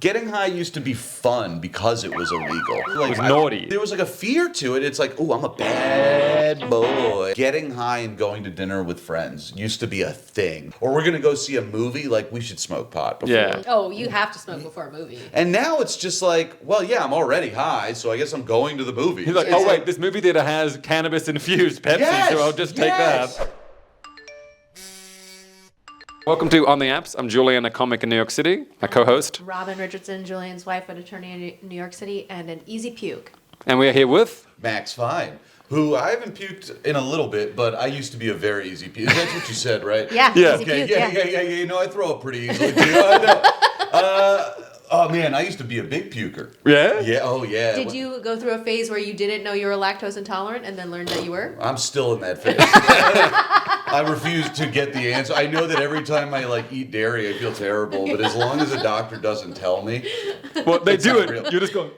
getting high used to be fun because it was illegal. Like, It was naughty. There was like a fear to it. It's like, oh, I'm a bad boy. Getting high and going to dinner with friends used to be a thing. Or we're going to go see a movie, like we should smoke pot before. Yeah. Oh, you have to smoke before a movie. And now it's just like, well, yeah, I'm already high, so I guess I'm going to the movie. He's like, oh wait, this movie theater has cannabis-infused Pepsi, so I'll just take that. Welcome to On the Apps. I'm Julian, a comic in New York City, my co-host. Robin Richardson, Julian's wife, an attorney in New York City, and an easy puke. And we are here with... Max Fine, who I haven't puked in a little bit, but I used to be a very easy puke. That's what you said, right? Yeah, Yeah. easy Okay, puke, yeah. You know, I throw up pretty easily, too. I know. Oh, man, I used to be a big puker. Yeah? Yeah, oh, yeah. Did you go through a phase where you didn't know you were lactose intolerant and then learned that you were? I'm still in that phase. I refuse to get the answer. I know that every time I eat dairy, I feel terrible, but as long as a doctor doesn't tell me. Well, they do it. real. You're just going...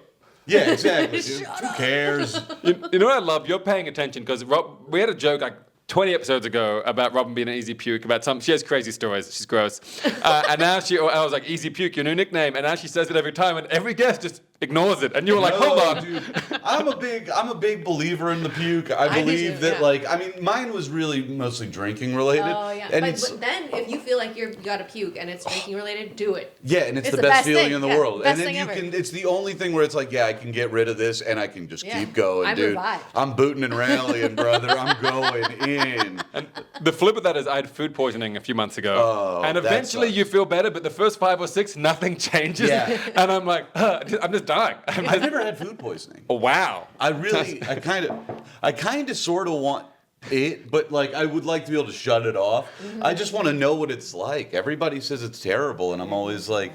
Yeah, exactly. Dude. Who cares? You know what I love? You're paying attention because we had a joke 20 episodes ago about Robin being an easy puke, she has crazy stories, she's gross. And now I was like, easy puke, your new nickname, and now she says it every time, and every guest just ignores it. And you were like, hold on. Dude, I'm a big believer in the puke. I believe do too, that mine was really mostly drinking related. Oh, yeah. And But then if you feel like you got a puke and it's drinking related, do it. yeah, and it's the the best best feeling thing. in the Yeah, world. best And then thing ever. it's the only thing where it's like, yeah, I can get rid of this and I can just Yeah. keep going, I'm dude. revived. I'm booting and rallying, brother. I'm going in. And the flip of that is I had food poisoning a few months ago. Oh, and that eventually sucks. you feel better, but the first 5 or 6, nothing changes. Yeah. And I'm like, I'm just dying. I've never had food poisoning. Oh, wow. I kind of sort of want it, but I would like to be able to shut it off. Mm-hmm. I just want to know what it's like. Everybody says it's terrible, and I'm always like,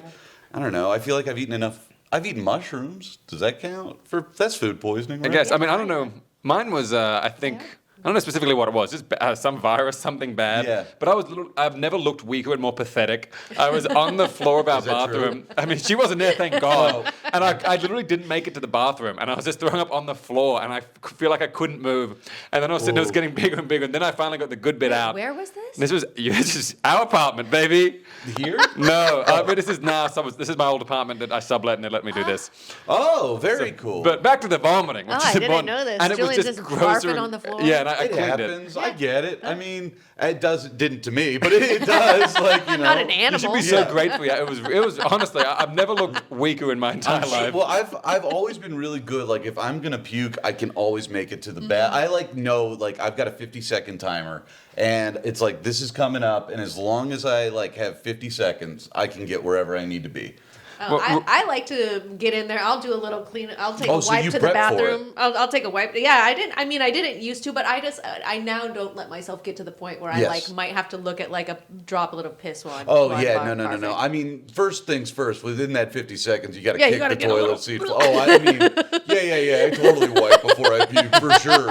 I don't know. I feel like I've eaten mushrooms. Does that count? That's food poisoning, I right? guess. I mean, I don't know. Mine was, I think... I don't know specifically what it was, just some virus, something bad. Yeah. But I've never looked weaker and more pathetic. I was on the floor of our Is that bathroom. I mean, she wasn't there, thank God. Oh. And I literally didn't make it to the bathroom. And I was just throwing up on the floor. And I feel like I couldn't move. And then I was sitting there, it was getting bigger and bigger. And then I finally got the good bit out. Where was this? This is our apartment, baby. Here? No, but this is my old apartment that I sublet and they let me do this. Oh, very cool. But back to the vomiting. Which Oh, is I didn't important. know this. And it was Julian's just just grosser barfing and- on the floor? Yeah, and I it cleaned it. happens. I get it. I mean, it didn't to me, but it does. Not an You animal. should be so grateful. Yeah, it was honestly, I've never looked weaker in my entire life. Well, I've always been really good. Like if I'm gonna puke, I can always make it to the bath. I know I've got a 50-second timer, and it's like this is coming up, and as long as I have 50 seconds, I can get wherever I need to be. Oh, I like to get in there. I'll do a little clean. I'll take a so wipe you to the prep for bathroom. I'll take a wipe. Yeah, I didn't used to, but I now don't let myself get to the point where Yes. I might have to look at a droplet of piss while I'm Oh while yeah, I'm no. barfing. I mean, first things first. Within that 50 seconds, you got to Yeah, you kick gotta the get a little- toilet seat. Oh, I mean, yeah. I totally wipe before I puke for sure.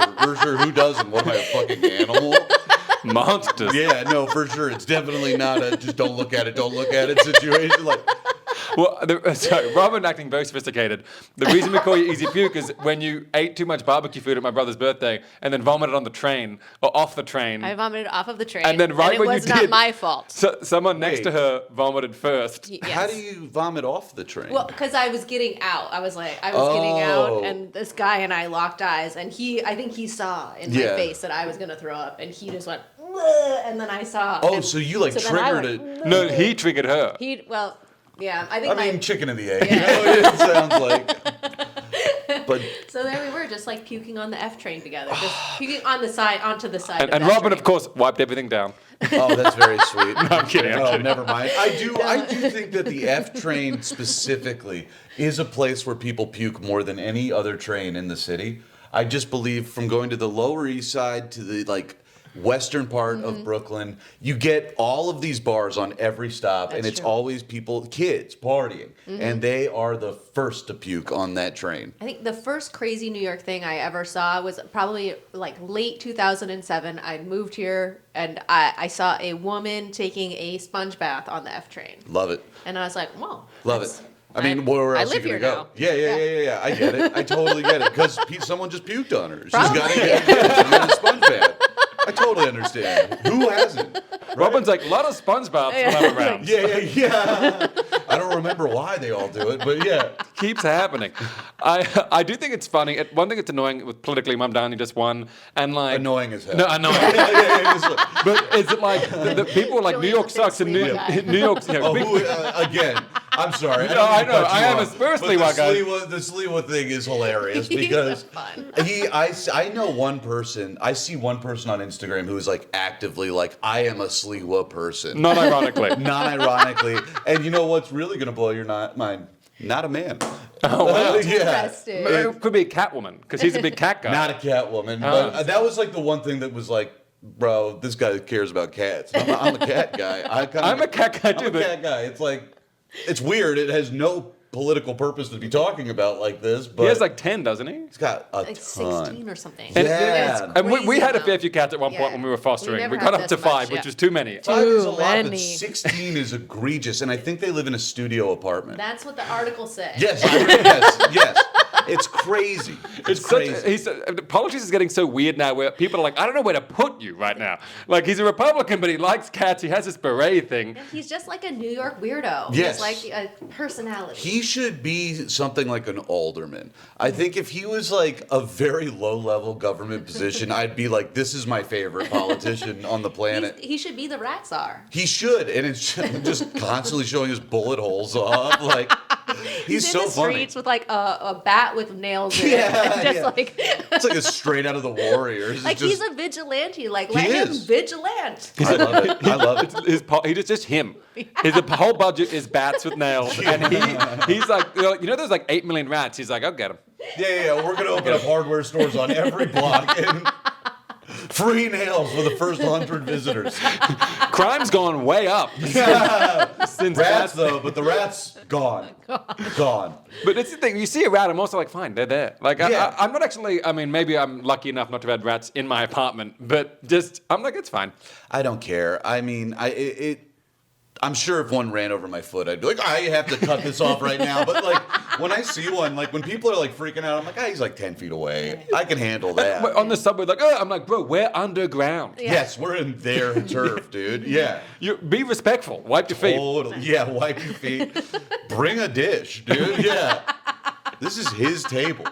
Who doesn't? What am I, a fucking animal? Monsters. Yeah, no, for sure. It's definitely not a just don't look at it situation. Well, sorry, Robin acting very sophisticated. The reason we call you Easy Puke is when you ate too much barbecue food at my brother's birthday and then vomited on the train or off the train. I vomited off of the train, And then right it when you was not did- my fault. So, someone next Wait. to her vomited first. Yes. How do you vomit off the train? Well, because I was getting out. I was getting Oh. out, and this guy and I locked eyes, and I think he saw in my Yeah. face that I was gonna throw up, and he just went, "Ugh," and then I saw. Oh, and so you then I triggered went, it. No, he triggered her. Yeah, I think I mean, chicken and the egg. Yeah. You know what it sounds like. But So there we were, just puking on the F train together, just puking onto the side And of that Robin, train. of course, wiped everything down. oh, that's very sweet. No, I'm kidding. Oh, never mind. I do think that the F train specifically is a place where people puke more than any other train in the city. I just believe from going to the Lower East Side to the western part of Brooklyn, you get all of these bars on every stop, and That's it's true. always kids partying, and they are the first to puke on that train. I think the first crazy New York thing I ever saw was probably late 2007. I moved here and I saw a woman taking a sponge bath on the F train. Love it. And I was like, whoa. Love that's- it. I mean, where I else are live you gonna here go? now. Yeah. I get it. I totally get it. Because someone just puked on her. She's Probably. got to get a sponge bath. I totally understand. Who hasn't? Robin's like, a lot of sponge baths when I'm around. Yeah. I don't remember why they all do it, but yeah. Keeps happening. I do think it's funny. One thing that's annoying with politically, Mum Downey just won, and like Annoying as hell. No, annoying. But is it like the people are like New York sucks and New York? You know, Again, I'm sorry. No, I know. I am a Spurs Sliwa guy. The Sliwa thing is hilarious because fun. I know one person. I see one person on Instagram who is like actively like, I am a Sliwa person. not ironically. Not ironically. And you know what's really gonna blow your mind? Not a man. Oh, wow. Yeah. Interesting. It could be a Catwoman because he's a big cat guy. Not a Catwoman. But that was like the one thing that was like, bro, this guy cares about cats. I'm a cat guy. I'm a cat guy too. I'm a cat guy. It's like, it's weird. It has no political purpose to be talking about like this. But He has like 10, doesn't he? he's got a Like ton. 16 or something. Yeah. And we had a Crazy fair few cats at one point Yeah. when we were fostering. We We, never got had up to this 5, much, which yeah. was too many. 5 is a lot, but many. 16 is egregious. And I think they live in a studio apartment. That's what the article said. Yes, yes. It's crazy. It's crazy. Politics is getting so weird now where people are like, I don't know where to put you right now. Like, he's a Republican, but he likes cats. He has this beret thing. Yeah, he's just like a New York weirdo. Yes. He's like a personality. He should be something like an alderman. I think if he was like a very low-level government position, I'd be like, this is my favorite politician on the planet. He should be the rat czar. He should, and it's just constantly showing his bullet holes off. Like, he's in so the funny. streets with like a bat with nails in Yeah, it. Just yeah. like It's like a straight out of the Warriors. It's like just, he's a vigilante. Like let him is. vigilante. I love it. I love it. It's just him. His whole budget is bats with nails, and he's like, you know, there's like 8 million rats. He's like, I'll get them. Yeah. We're gonna open up hardware stores on every block and free nails for the first 100 visitors. Crime's gone way up since Rats though, but the rats gone. Gone. But it's the thing. You see a rat, I'm also like, fine, they're there. Like, Yeah. I'm not actually. I mean, maybe I'm lucky enough not to have had rats in my apartment, but just I'm like, it's fine. I don't care. I mean, I'm sure if one ran over my foot, I'd be like, I have to cut this off right now. But like when I see one, like when people are like freaking out, I'm like, he's like 10 feet away. I can handle that. On the subway, like, I'm like, bro, we're underground. Yeah. Yes, we're in their turf, dude. Yeah. You be respectful. Wipe your feet. Totally. Yeah, wipe your feet. Bring a dish, dude. Yeah. This is his table.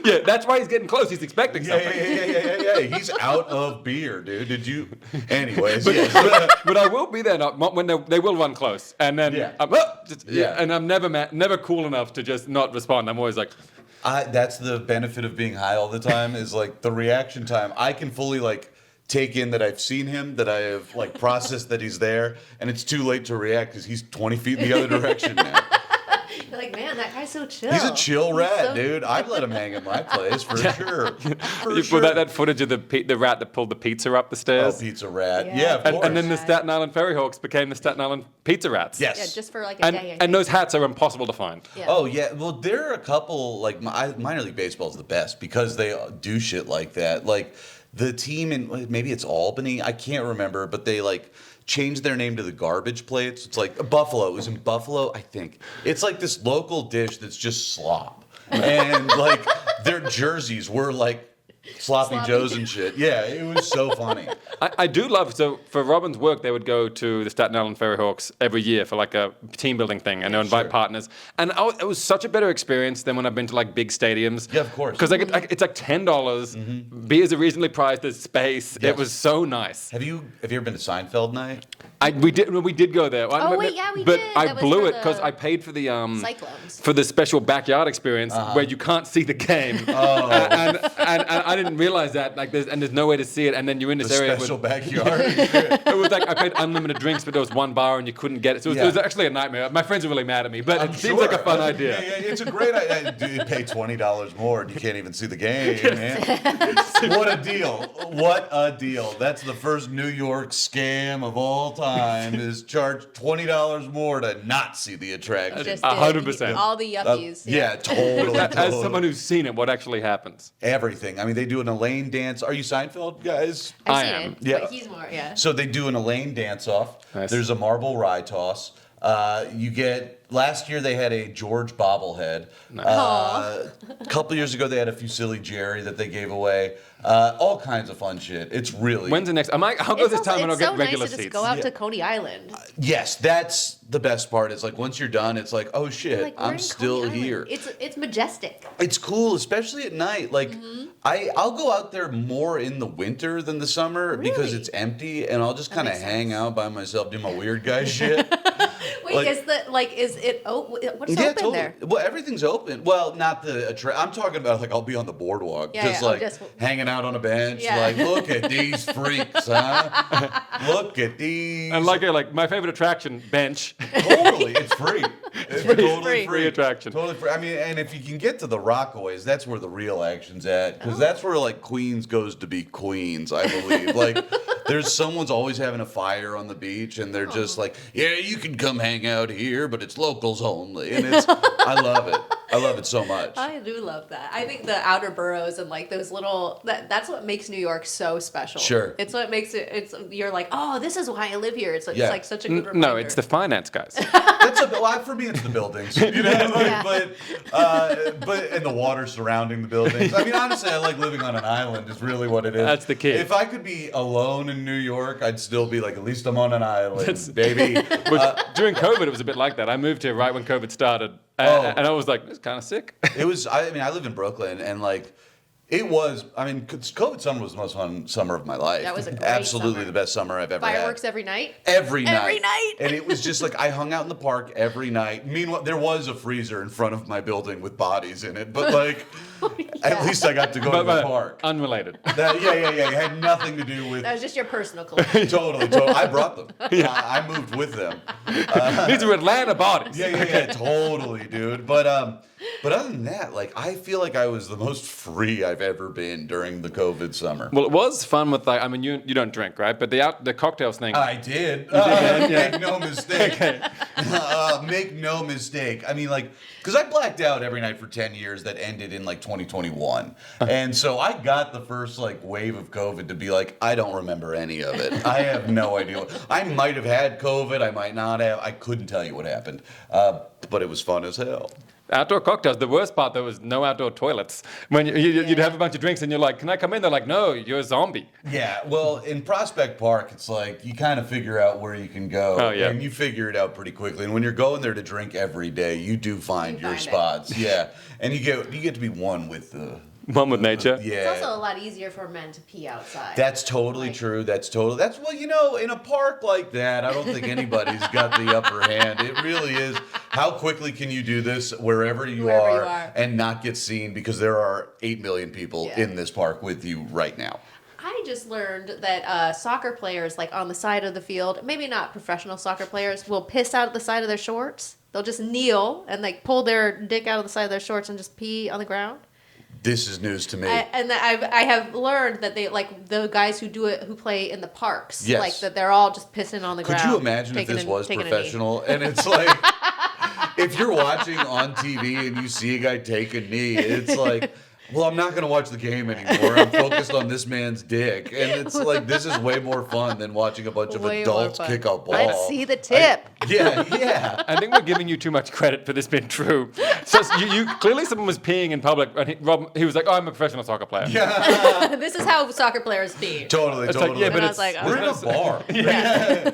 Yeah, that's why he's getting close. He's expecting Yeah. something. He's out of beer, dude. Did you? Anyways, But, yes. but I will be there when they will run close, and then Yeah. and I'm never cool enough to just not respond. I'm always like, That's the benefit of being high all the time is like the reaction time. I can fully like take in that I've seen him, that I have like processed that he's there, and it's too late to react because he's 20 feet in the other direction now. You're like, man, that guy's so chill. He's a chill rat, so- dude. I'd let him hang in my place for sure. For you sure. put that footage of the rat that pulled the pizza up the Oh, stairs. pizza rat. Yeah. Yeah, of course. And then the Staten Island Ferry Hawks became the Staten Island Pizza Rats. Yes. Yeah, just for like a And, day. I and think. those hats are impossible to find. Yeah. Oh yeah, well there are a couple like minor league baseball is the best because they do shit like that. Like the team in maybe it's Albany, I can't remember, but they like changed their name to the garbage plates. It's like Buffalo. It was in Buffalo, I think. It's like this local dish that's just slop, and like their jerseys were like Sloppy Joes and shit. Yeah, it was so funny. I do love, so for Robin's work, they would go to the Staten Island Ferry Hawks every year for like a team building thing, and they would invite partners. And it was such a better experience than when I've been to like big stadiums. Yeah, of course. Because it's like $10. Beers are reasonably priced, there's space. Yes. It was so nice. Have you ever been to Seinfeld night? We did go there. Oh, wait, yeah, we but did. I That was blew for it because the I paid for the Cyclones. for the special backyard experience where you can't see the game. Oh. and I didn't realize that. Like there's no way to see it, and then you're in this The area with special backyard. it was like I paid unlimited drinks, but there was one bar and you couldn't get it. So it was Yeah. actually a nightmare. My friends are really mad at me, but I'm it seems like a sure. fun idea. Yeah, it's a great idea. Dude, you pay $20 more and you can't even see the game, man. What a deal. What a deal. That's the first New York scam of all time is charge $20 more to not see the attraction. Just 100%. all the yuppies. Yeah, totally. As totally. someone who's seen it, what actually happens? Everything. I mean, they do an Elaine dance. Are you Seinfeld guys? I've I seen am. it, Yeah. but he's more, yeah. So they do an Elaine dance off. Nice. There's a marble rye toss. You get last year they had a George bobblehead. Aw. A couple years ago they had a Fusilli Jerry that they gave away. All kinds of fun shit. It's really When's the next? I'll go this time and I'll it's so get regular nice to just seats. go out to Coney Island. yes. That's the best part. It's like once you're done, it's like oh shit, Like, we're I'm in still Coney Island. here. It's majestic. It's cool, especially at night. Like I'll go out there more in the winter than the summer because Really? it's empty, and I'll just kind of makes hang sense. out by myself, do my weird guy shit. Wait, Like- is it what's open there? Well, everything's open. Well, not the. I'm talking about like I'll be on the boardwalk, Yeah, just yeah, like just- hanging out on a bench. Yeah. Like, look at these freaks, huh? Look at these. And like my favorite attraction, bench. Totally, it's free. It's totally free. Free attraction. Totally free. I mean, and if you can get to the Rockaways, that's where the real action's at, because that's where like Queens goes to be Queens, I believe. Like, someone's always having a fire on the beach, and they're just like, yeah, you can come hang out here, but it's locals only, and I love it. I love it so much. I do love that. I think the outer boroughs and like those little that's what makes New York so special. Sure. It's what makes it. You're like, oh, this is why I live here. It's Yeah. like such a good reminder. No, it's the finance guys. For me, it's the buildings, you know. Yeah. But and the water surrounding the buildings. I mean, honestly, I like living on an island. Is really what it is. That's the key. If I could be alone in New York, I'd still be like, at least I'm on an island, baby. During COVID, it was a bit like that. I moved here right when COVID started, Oh. and I was like, it's kind of sick. It was. I mean, I live in Brooklyn, and like. It was. I mean, COVID summer was the most fun summer of my life. That was a great absolutely summer. the best summer I've ever had. Fireworks every night. Every night. Every night. And it was just like I hung out in the park every night. Meanwhile, there was a freezer in front of my building with bodies in it, but like, at least I got to go to the park. Unrelated. Yeah. It had nothing to do with. That was just your personal collection. Totally. I brought them. I moved with them. These are Atlanta bodies. Yeah, totally, dude. But other than that, like, I feel like I was the most free I've ever been during the COVID summer. Well, it was fun with like, I mean, you don't drink, right? But the cocktails thing. I did. Yeah. Make no mistake. Make no mistake. I mean, like, because I blacked out every night for 10 years that ended in like 2021. And so I got the first like wave of COVID to be like, I don't remember any of it. I have no idea. I might have had COVID. I might not have. I couldn't tell you what happened. But it was fun as hell. Outdoor cocktails. The worst part, though, was no outdoor toilets. When you'd have a bunch of drinks and you're like, can I come in? They're like, no, you're a zombie. Yeah, well, in Prospect Park, it's like you kind of figure out where you can go. Oh, yeah. And you figure it out pretty quickly. And when you're going there to drink every day, you do find your find it. spots. Yeah. And you get to be one with the... One with nature. Yeah. It's also a lot easier for men to pee outside. That's totally true. That's well, you know, in a park like that, I don't think anybody's got the upper hand. It really is. How quickly can you do this wherever you are and not get seen? Because there are 8 million people in this park with you right now. I just learned that soccer players, like on the side of the field, maybe not professional soccer players, will piss out the side of their shorts. They'll just kneel and like pull their dick out of the side of their shorts and just pee on the ground. This is news to me. I have learned that they like the guys who do it who play in the parks, Yes. like that they're all just pissing on the ground. Could you imagine if this was professional? And it's like, if you're watching on TV and you see a guy take a knee, it's like, well, I'm not going to watch the game anymore. I'm focused on this man's dick. And it's like, this is way more fun than watching a bunch of Way adults more fun. kick a ball. I'd see the tip. Yeah. I think we're giving you too much credit for this being true. So you clearly someone was peeing in public, and he was like, "Oh, I'm a professional soccer player." Yeah. This is how soccer players pee. Totally. It's like, yeah, but And I it's was like, We're in a bar.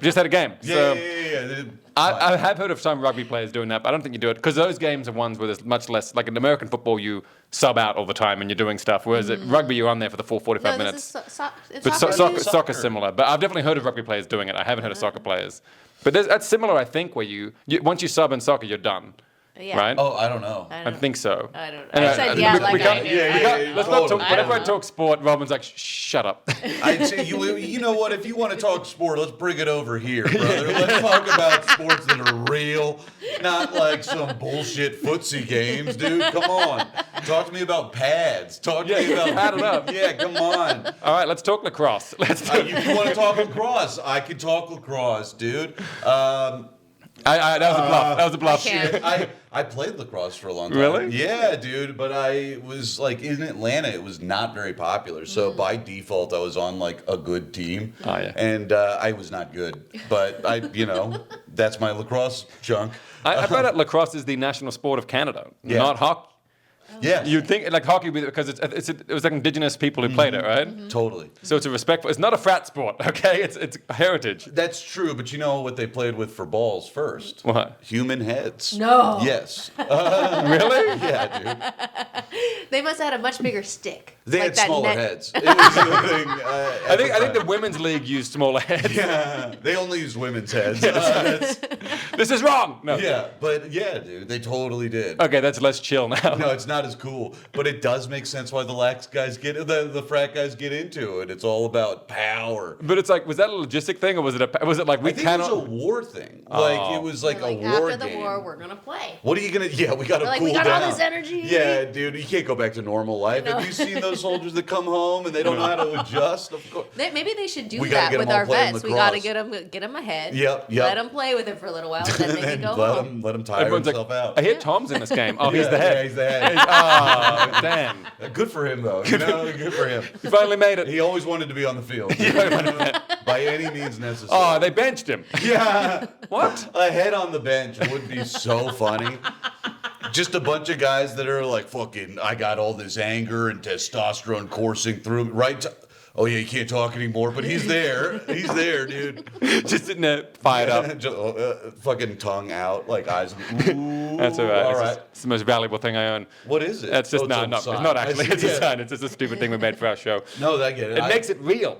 just had a game. So Yeah. I have heard of some rugby players doing that, but I don't think you do it because those games are ones where there's much less. Like in American football, you sub out all the time and you're doing stuff, whereas at rugby, you're on there for the full 45 No, minutes. this is it's But soccer. soccer's similar. But I've definitely heard of rugby players doing it. I haven't heard of soccer players. But that's similar, I think, where you once you sub in soccer, you're done. Yeah. Right? Oh, I don't know. I think so. I don't know. And I said yeah, like I knew. Let's not talk. Totally. Whenever I know. talk sport, Robin's like, shut up. I'd say, you know what? If you want to talk sport, let's bring it over here, brother. Let's talk about sports that are real, not like some bullshit footsie games, dude. Come on. Talk to me about pads. Talk to me about... pad it up. Yeah, come on. All right, let's talk lacrosse. Let's If you want to talk lacrosse, I could talk lacrosse, dude. That was a bluff. That was a bluff. I can't. I played lacrosse for a long time. Really? Yeah, dude. But I was like in Atlanta. It was not very popular. So by default, I was on like a good team. Oh, yeah. And I was not good. But that's my lacrosse chunk. I found out lacrosse is the national sport of Canada, not hockey. Yeah. You'd think like hockey because it was like indigenous people who played it, right? Totally. So it's a respectful. It's not a frat sport, okay? It's heritage. That's true, but you know what they played with for balls first? What? Human heads. No. Yes. Really? Yeah, dude. They must have had a much bigger stick. They like had that smaller net. heads. It was the thing. I think the women's league used smaller heads. Yeah, they only used women's heads. This is wrong. No. Yeah, but yeah, dude, they totally did. Okay, that's less chill now. No, it's not as cool, but it does make sense why the lax guys the frat guys get into it. It's all about power. But it's like, was that a logistic thing, or was it like we I think cannot? it was a war thing. Like it was like They're a war after game. the war, we're gonna play. What are you gonna? Yeah, we gotta We're like, cool we got down. all this energy. Yeah, dude, you can't go back to normal life. No. Have you seen those soldiers that come home and they don't know how to adjust? Of course. Maybe they should do We gotta that get with 'em all our playing vets. We gotta lacrosse. get them ahead. Yep. Let them play with it for a little while, then they can go home. let him tire Everyone's himself like, out. I hear Tom's in this game. Oh, he's Yeah, the head. Yeah, he's the head. Oh, damn. Good for him, though. Good for him. You finally made it. He always wanted to be on the field. By any means necessary. Oh, they benched him. Yeah. What? A head on the bench would be so funny. Just a bunch of guys that are like, fucking, I got all this anger and testosterone coursing through me. Right? Oh, yeah, you can't talk anymore, but he's there. He's there, dude. Just sitting there, fired up. Just, fucking tongue out, like eyes. Ooh, That's all right. All It's, right. just- it's the most valuable thing I own. What is it? That's just Oh, no, it's a it's sign. not actually. I It's see, a yeah. sign. It's just a stupid thing we made for our show. No, I get it. It makes it real.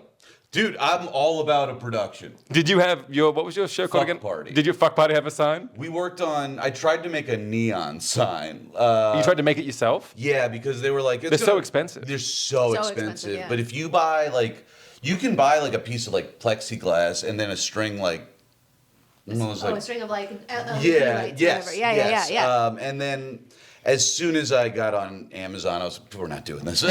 Dude, I'm all about a production. Did you have what was your show called Fuck again? Party. Did your fuck party have a sign? I tried to make a neon sign. You tried to make it yourself? Yeah, because they were like, They're so expensive. They're so So expensive, expensive. yeah. But if you buy you can buy like a piece of like plexiglass and then a string like, a string of like LED yeah, lights, yes, whatever. Yeah, yes. yeah. And then as soon as I got on Amazon, I was we're not doing this. So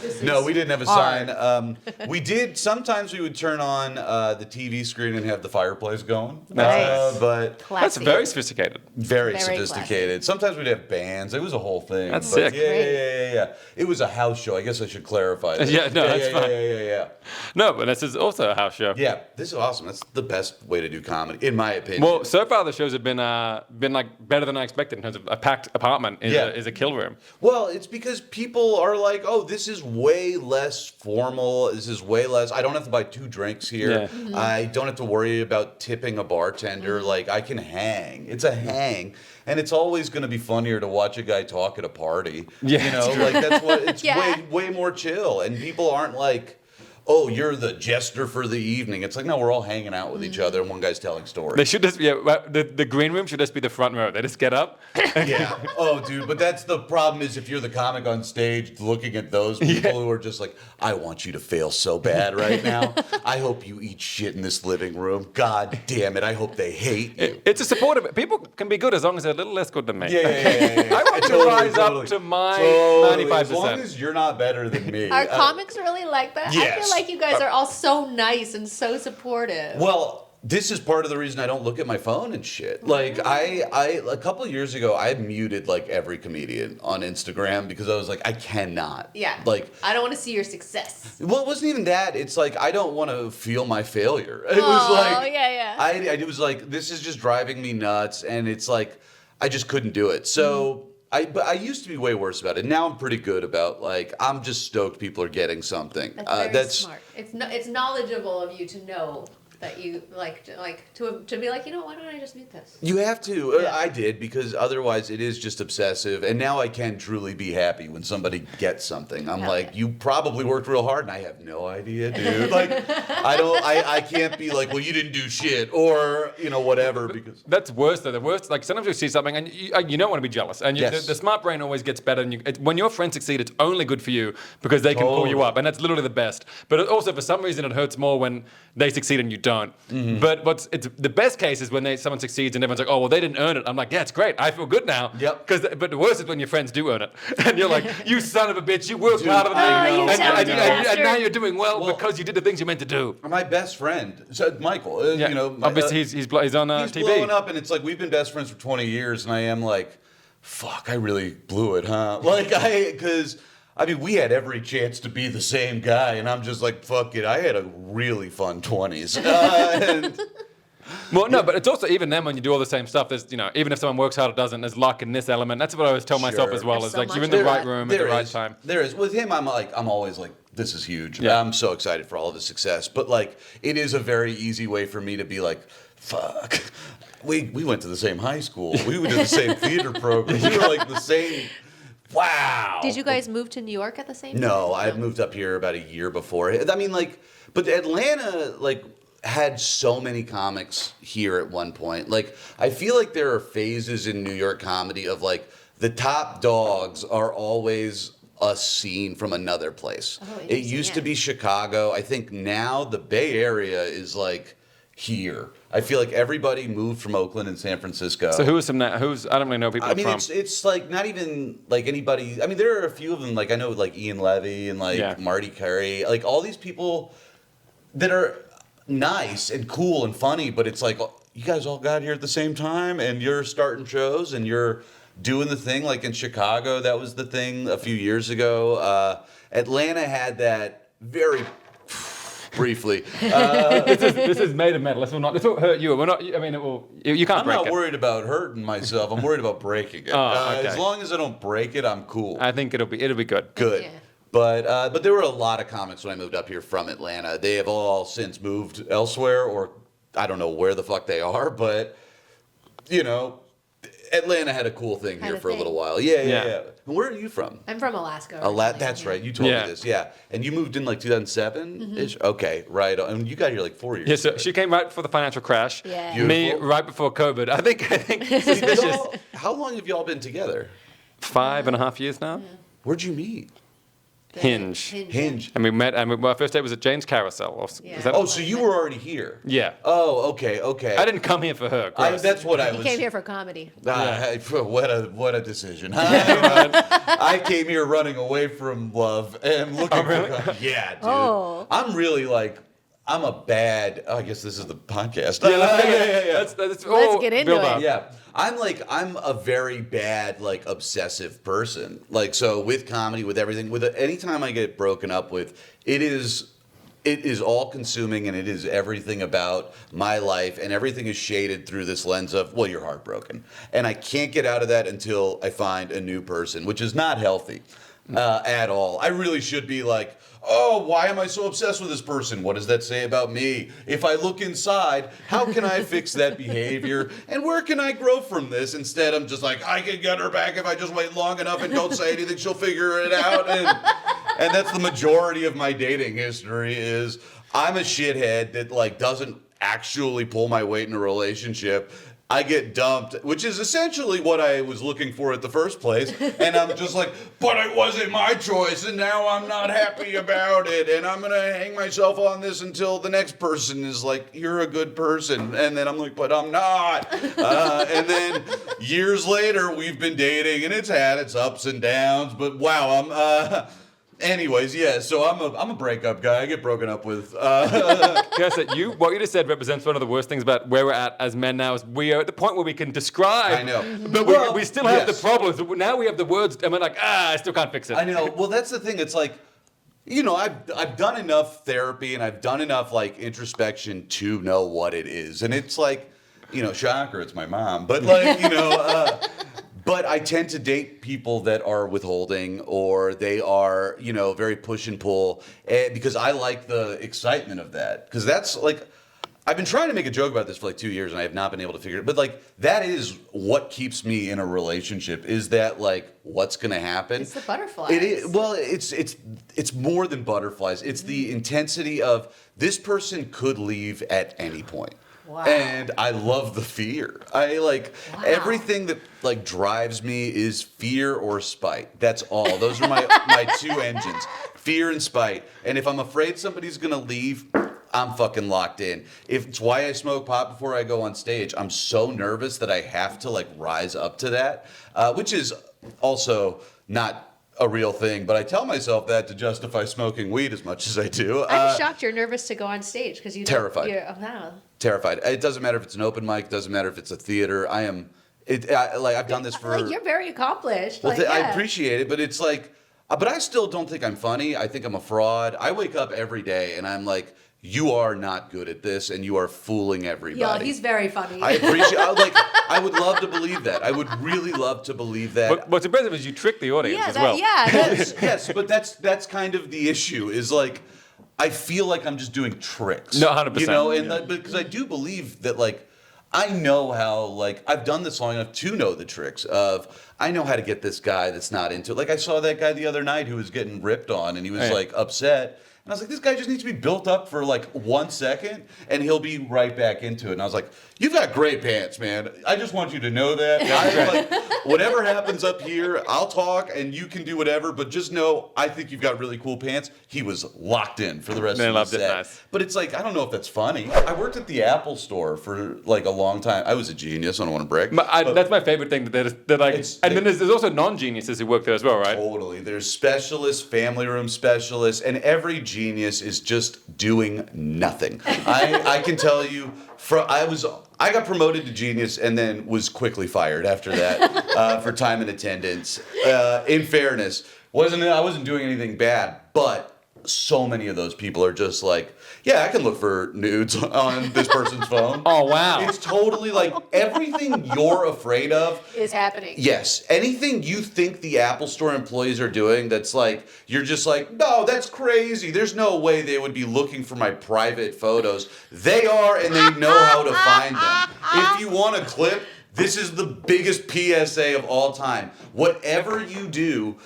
This no, is we didn't have a hard. sign. We did. Sometimes we would turn on the TV screen and have the fireplace going. Nice. But That's Classy. very sophisticated. very Very sophisticated. Sometimes we'd have bands. It was a whole thing. That's But sick. Yeah. It was a house show. I guess I should clarify that. Yeah, no, that's fine. Yeah. No, but this is also a house show. Yeah, this is awesome. That's the best way to do comedy, in my opinion. Well, so far the shows have been like better than I expected in terms of a packed apartment is a kill room. Well, it's because people are like, oh, this is way less formal. This is way less. I don't have to buy 2 drinks here. Yeah. Mm-hmm. I don't have to worry about tipping a bartender. Like, I can hang. It's a hang. And it's always going to be funnier to watch a guy talk at a party. Yeah, You know, it's true. like, that's what, it's Yeah. way more chill. And people aren't like, oh, you're the jester for the evening. It's like, no, we're all hanging out with each other and one guy's telling stories. They should just the green room should just be the front row. They just get up. Yeah. Oh, dude. But that's the problem is if you're the comic on stage looking at those people who are just like, I want you to fail so bad right now. I hope you eat shit in this living room. God damn it. I hope they hate you. It's a supportive. People can be good as long as they're a little less good than me. Yeah. I want to rise up to my 95%. As long as you're not better than me. Are comics really like that? I yes. feel like you guys are all so nice and so supportive. Well, this is part of the reason I don't look at my phone and shit. Like I a couple years ago, I muted like every comedian on Instagram because I was like, I cannot. Yeah. Like, I don't want to see your success. well, it wasn't even that. It's like I don't want to feel my failure. It was Oh, like yeah. it was like this is just driving me nuts, and it's like I just couldn't do it. So but I used to be way worse about it. Now I'm pretty good about like I'm just stoked people are getting something. That's very smart. It's knowledgeable of you to know that you to be like, you know, why don't I just mute this? You have to. Yeah. I did because otherwise it is just obsessive. And now I can truly be happy when somebody gets something. I'm Hell like, yeah. you probably worked real hard, and I have no idea, dude. Like, I can't be like, well, you didn't do shit, or whatever. Because That's worse though. The worst, like sometimes you see something and you don't want to be jealous. And Yes. the smart brain always gets better. And when your friends succeed, it's only good for you because they can pull you Totally. up, and that's literally the best. But also for some reason, it hurts more when they succeed and you don't. But the best case is when someone succeeds and everyone's like, oh, well, they didn't earn it. I'm like, yeah, it's great. I feel good now. Yep. But the worst is when your friends do earn it. And you're like, you son of a bitch, you worked harder than me. you talented And bastard. now you're doing well because you did the things you meant to do. My best friend, so Michael, Yeah. you know, Obviously, he's on he's TV. blowing up, and it's like we've been best friends for 20 years, and I am like, fuck, I really blew it, huh? Like because I mean, we had every chance to be the same guy, and I'm just like, fuck it. I had a really fun 20s. Well, no, but it's also even then when you do all the same stuff. There's, even if someone works hard or doesn't, there's luck in this element. That's what I always tell myself Sure. as well. There's Is so like much you're in of the right that. room at the right is. time. There is. With him, I'm always like, this is huge. Yeah. I'm so excited for all of his success. But like, it is a very easy way for me to be like, fuck. We went to the same high school. We did the same theater program. We were like the same. Wow. Did you guys move to New York at the same time? No, I moved up here about a year before. I mean, like, but Atlanta, like, had so many comics here at one point. Like, I feel like there are phases in New York comedy of, like, the top dogs are always a scene from another place. Oh, It used to be Chicago. I think now the Bay Area is, like, here. I feel like everybody moved from Oakland and San Francisco. So who is some? I don't really know people I mean, from. it's like not even like anybody. I mean, there are a few of them. Like I know, like Ian Levy and like Yeah. Marty Carey, like all these people that are nice and cool and funny. But it's like you guys all got here at the same time, and you're starting shows and you're doing the thing. Like in Chicago, that was the thing a few years ago. Atlanta had that very briefly. This is made of metal. This will hurt you. We're not. I mean, it will. You can't I'm break not it. worried about hurting myself. I'm worried about breaking it. Oh, okay. As long as I don't break it, I'm cool. I think it'll be good. Good. Yeah. But there were a lot of comics when I moved up here from Atlanta. They have all since moved elsewhere, or I don't know where the fuck they are. But Atlanta had a cool thing Had here a for a thing. little while. Yeah. Yeah. Where are you from? I'm from Alaska. originally. That's right. You told Yeah. me this. Yeah. And you moved in like 2007-ish? Okay, right. And you got here like 4 years Yeah, so ago. she came right before the financial crash. Yeah. Me Beautiful. right before COVID. I think suspicious. How long have y'all been together? 5.5 years now. Where'd you meet? Hinge. Hinge. And we met. And our first date was at Jane's Carousel. Was Yeah. that? Oh, so you were already here? Yeah. Oh, okay. I didn't come here for her. Gross. That's what I He was. came here for comedy. What a decision. I came here running away from love and looking for. Yeah, dude. Oh. I'm really like. I'm a bad. I guess this is the podcast. Yeah. Let's get into build it. up. Yeah, I'm a very bad like obsessive person. Like so with comedy, with everything, anytime I get broken up with, it is all consuming and it is everything about my life and everything is shaded through this lens of well, you're heartbroken, and I can't get out of that until I find a new person, which is not healthy at all. I really should be like. Oh, why am I so obsessed with this person? What does that say about me? If I look inside, how can I fix that behavior? And where can I grow from this? Instead, I'm just like, I can get her back if I just wait long enough and don't say anything. She'll figure it out. And that's the majority of my dating history is I'm a shithead that like doesn't actually pull my weight in a relationship. I get dumped, which is essentially what I was looking for at the first place. And I'm just like, but it wasn't my choice, and now I'm not happy about it. And I'm going to hang myself on this until the next person is like, you're a good person. And then I'm like, but I'm not. And then years later, we've been dating, and it's had its ups and downs. But wow, anyways, yeah, so I'm a breakup guy. I get broken up with. Yes, what you just said represents one of the worst things about where we're at as men now. Is we are at the point where we can describe. I know. But Well, we still have yes. the problems. Now we have the words, and we're like, I still can't fix it. I know. Well, that's the thing. It's like, I've done enough therapy and I've done enough like introspection to know what it is, and it's like, shocker, it's my mom, but like, But I tend to date people that are withholding or they are, very push and pull because I like the excitement of that. Because that's like, I've been trying to make a joke about this for like 2 years and I have not been able to figure it. But like, that is what keeps me in a relationship is that like, what's going to happen? It's the butterflies. It is, well, it's more than butterflies. It's the intensity of this person could leave at any point. Wow. And I love the fear. I like everything that like drives me is fear or spite. That's all. Those are my two engines, fear and spite. And if I'm afraid somebody's gonna leave, I'm fucking locked in. It's why I smoke pot before I go on stage. I'm so nervous that I have to like rise up to that, which is also not a real thing, but I tell myself that to justify smoking weed as much as I do. I'm shocked you're nervous to go on stage because you Terrified. Wow. Terrified. It doesn't matter if it's an open mic. Doesn't matter if it's a theater. I am. I've done this for. Like you're very accomplished. Well, like, I appreciate it, but it's like, but I still don't think I'm funny. I think I'm a fraud. I wake up every day and I'm like, you are not good at this, and you are fooling everybody. Yeah, he's very funny. I appreciate. I would love to believe that. I would really love to believe that. But what's impressive is you trick the audience as well. Yeah. Yes, but that's kind of the issue. Is like, I feel like I'm just doing tricks. No, 100%. You know, and because I do believe that, like, I know how, like, I've done this long enough to know the tricks of, I know how to get this guy that's not into it. Like, I saw that guy the other night who was getting ripped on, and he was, like, upset. And I was like, this guy just needs to be built up for, like, 1 second, and he'll be right back into it. And I was like, you've got great pants, man. I just want you to know that. Whatever happens up here, I'll talk, and you can do whatever, but just know, I think you've got really cool pants. He was locked in for the rest of the set. Nice. But it's like, I don't know if that's funny. I worked at the Apple store for, like, a long time. I was a genius. I don't want to brag. That's my favorite thing. That then there's also non-geniuses who work there as well, right? Totally. There's specialists, family room specialists, and every genius is just doing nothing. I can tell you, I got promoted to genius and then was quickly fired after that for time and attendance. In fairness, I wasn't doing anything bad, but so many of those people are just like, yeah, I can look for nudes on this person's phone. Oh, wow. It's totally like everything you're afraid of is happening. Yes. Anything you think the Apple Store employees are doing that's like, you're just like, no, that's crazy. There's no way they would be looking for my private photos. They are, and they know how to find them. If you want a clip, this is the biggest PSA of all time. Whatever you do,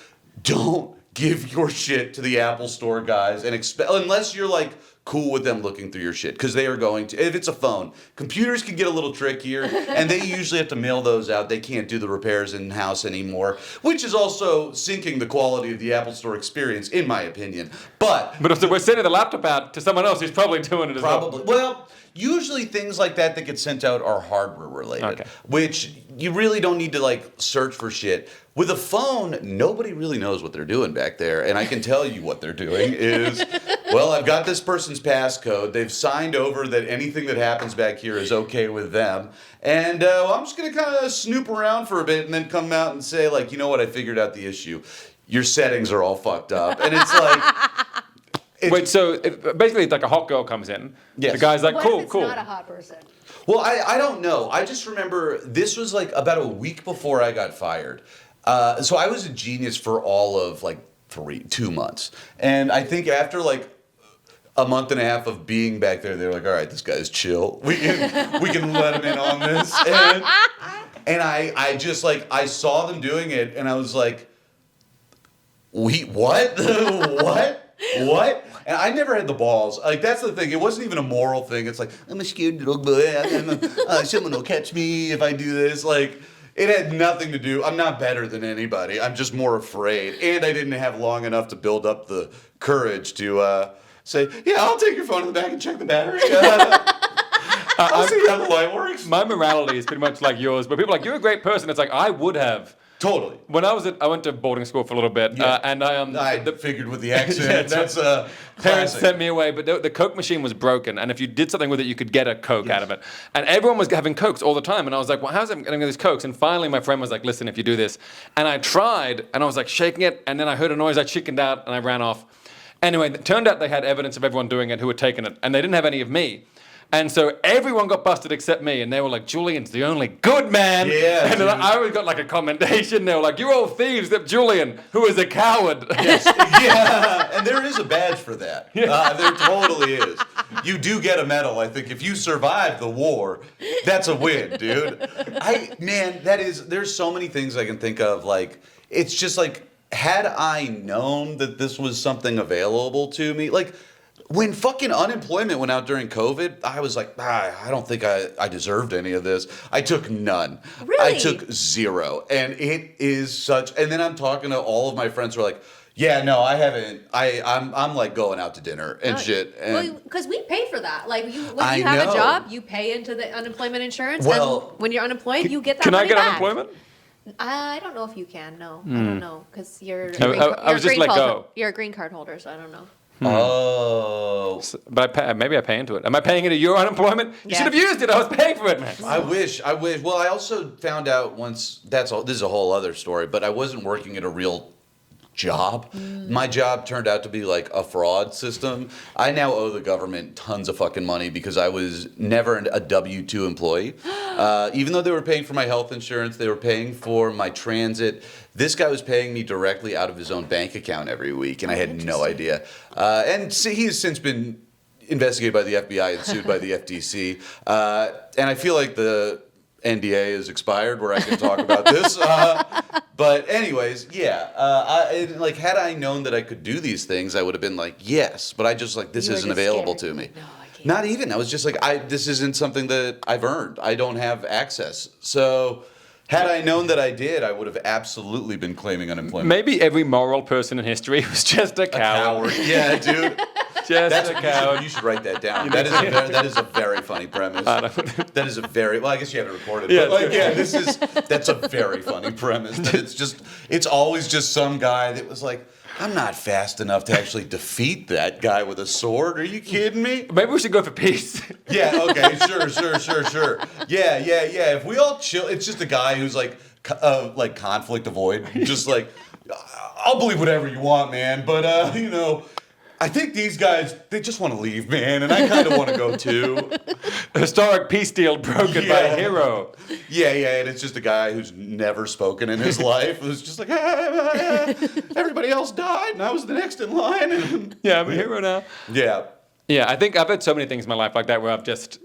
don't give your shit to the Apple Store guys and unless you're like cool with them looking through your shit, because they are going to. If it's a phone, computers can get a little trickier, and they usually have to mail those out. They can't do the repairs in-house anymore, which is also sinking the quality of the Apple Store experience, in my opinion. But also, we're sending the laptop out to someone else who's probably doing it as well. probably. Well, usually things like that get sent out are hardware related, which you really don't need to like search for shit. With a phone, nobody really knows what they're doing back there, and I can tell you what they're doing is, well, I've got this person's passcode. They've signed over that anything that happens back here is okay with them, and I'm just gonna kind of snoop around for a bit and then come out and say, like, you know what? I figured out the issue. Your settings are all fucked up, and it's like. Wait, so basically, like a hot girl comes in. Yes. The guy's like, What cool, if it's cool. not a hot person? Well, I don't know. I just remember this was like about a week before I got fired. So I was a genius for all of like 2 months. And I think after like a month and a half of being back there, they were like, all right, this guy's chill. We can let him in on this. And I just like, I saw them doing it and I was like, what? What? And I never had the balls. Like, that's the thing. It wasn't even a moral thing. It's like, I'm a scared little boy. Someone will catch me if I do this. Like, it had nothing to do. I'm not better than anybody. I'm just more afraid. And I didn't have long enough to build up the courage to say, yeah, I'll take your phone in the back and check the battery. I'll see how the light works. My morality is pretty much like yours, but people are like, you're a great person. It's like, I would have. Totally. When I went to boarding school for a little bit, and I figured with the accent, that's parents classic. sent me away, but the Coke machine was broken, and if you did something with it, you could get a Coke out of it. And everyone was having Cokes all the time, and I was like, well, how's it getting these Cokes? And finally, my friend was like, listen, if you do this. And I tried, and I was like shaking it, and then I heard a noise, I chickened out, and I ran off. Anyway, it turned out they had evidence of everyone doing it who had taken it, and they didn't have any of me. And so everyone got busted except me, and they were like, Julian's the only good man. Yeah, and I always got like a commendation. They were like, you're all thieves except Julian, who is a coward. Yes. Yeah, and there is a badge for that. There totally is. You do get a medal, I think. If you survive the war, that's a win, dude. There's so many things I can think of. Like, it's just like, had I known that this was something available to me, like, when fucking unemployment went out during COVID, I was like, I don't think I deserved any of this. I took none. Really? I took 0. And it is such... And then I'm talking to all of my friends who are like, Yeah, no, I haven't. I'm like going out to dinner and shit. And Because we pay for that. Like when you I have know. a job, you pay into the unemployment insurance. Well, and when you're unemployed, you get that Can I money get back. unemployment? I don't know if you can. No, I don't know because you're. I was just let go. You're a green card holder, so I don't know. oh, But maybe I pay into it. Am I paying into your unemployment? You Yeah. should have used it. I was paying for it, man. I wish. Well, I also found out once. This is a whole other story. But I wasn't working at a real job. My job turned out to be like a fraud system. I now owe the government tons of fucking money because I was never a W-2 employee. Even though they were paying for my health insurance, they were paying for my transit. This guy was paying me directly out of his own bank account every week, and I had no idea. And see, he has since been investigated by the FBI and sued by the FTC. And I feel like the NDA is expired where I can talk about this. But anyways, yeah. Like, had I known that I could do these things, I would have been like, yes. But I just like, this You were isn't just available scared. to me. No, I can't. Not even. I was just like, this isn't something that I've earned. I don't have access. So had I known that I did, I would have absolutely been claiming unemployment. Maybe every moral person in history was just a coward. Yeah, dude. Just a coward. You should write that down. That is a very funny premise. That is a very well. I guess you have it recorded. Yeah, But that's a very funny premise. That it's always just some guy that was like, I'm not fast enough to actually defeat that guy with a sword. Are you kidding me? Maybe we should go for peace. Yeah. Okay. Sure. Yeah. If we all chill, it's just a guy who's like conflict avoid. Just like, I'll believe whatever you want, man. But I think these guys, they just want to leave, man, and I kind of want to go too. Historic peace deal broken by a hero. Yeah, and it's just a guy who's never spoken in his life, who's just like, everybody else died, and I was the next in line. And Yeah, I'm a hero now. yeah. Yeah, I think I've had so many things in my life like that where I've just,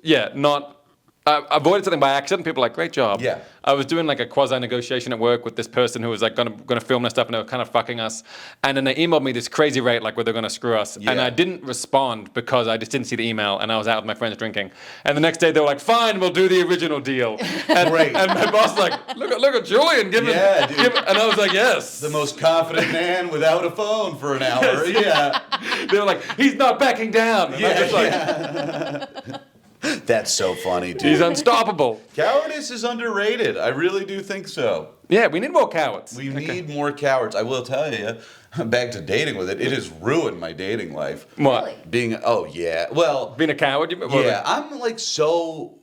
I avoided something by accident. People are like, great job. Yeah. I was doing like a quasi-negotiation at work with this person who was like gonna film their stuff and they were kind of fucking us. And then they emailed me this crazy rate, like where they're gonna screw us. Yeah. And I didn't respond because I just didn't see the email and I was out with my friends drinking. And the next day they were like, fine, we'll do the original deal. And, Great. and my boss was like, look at Julian, dude. and I was like, yes. The most confident man without a phone for an hour. Yeah. They were like, he's not backing down. And I'm just like, That's so funny, dude. he's unstoppable. Cowardice is underrated. I really do think so. Yeah, we need more cowards. We need more cowards. I will tell you, back to dating with it, it has ruined my dating life. What? Really? Well, Being a coward? yeah, I'm like so.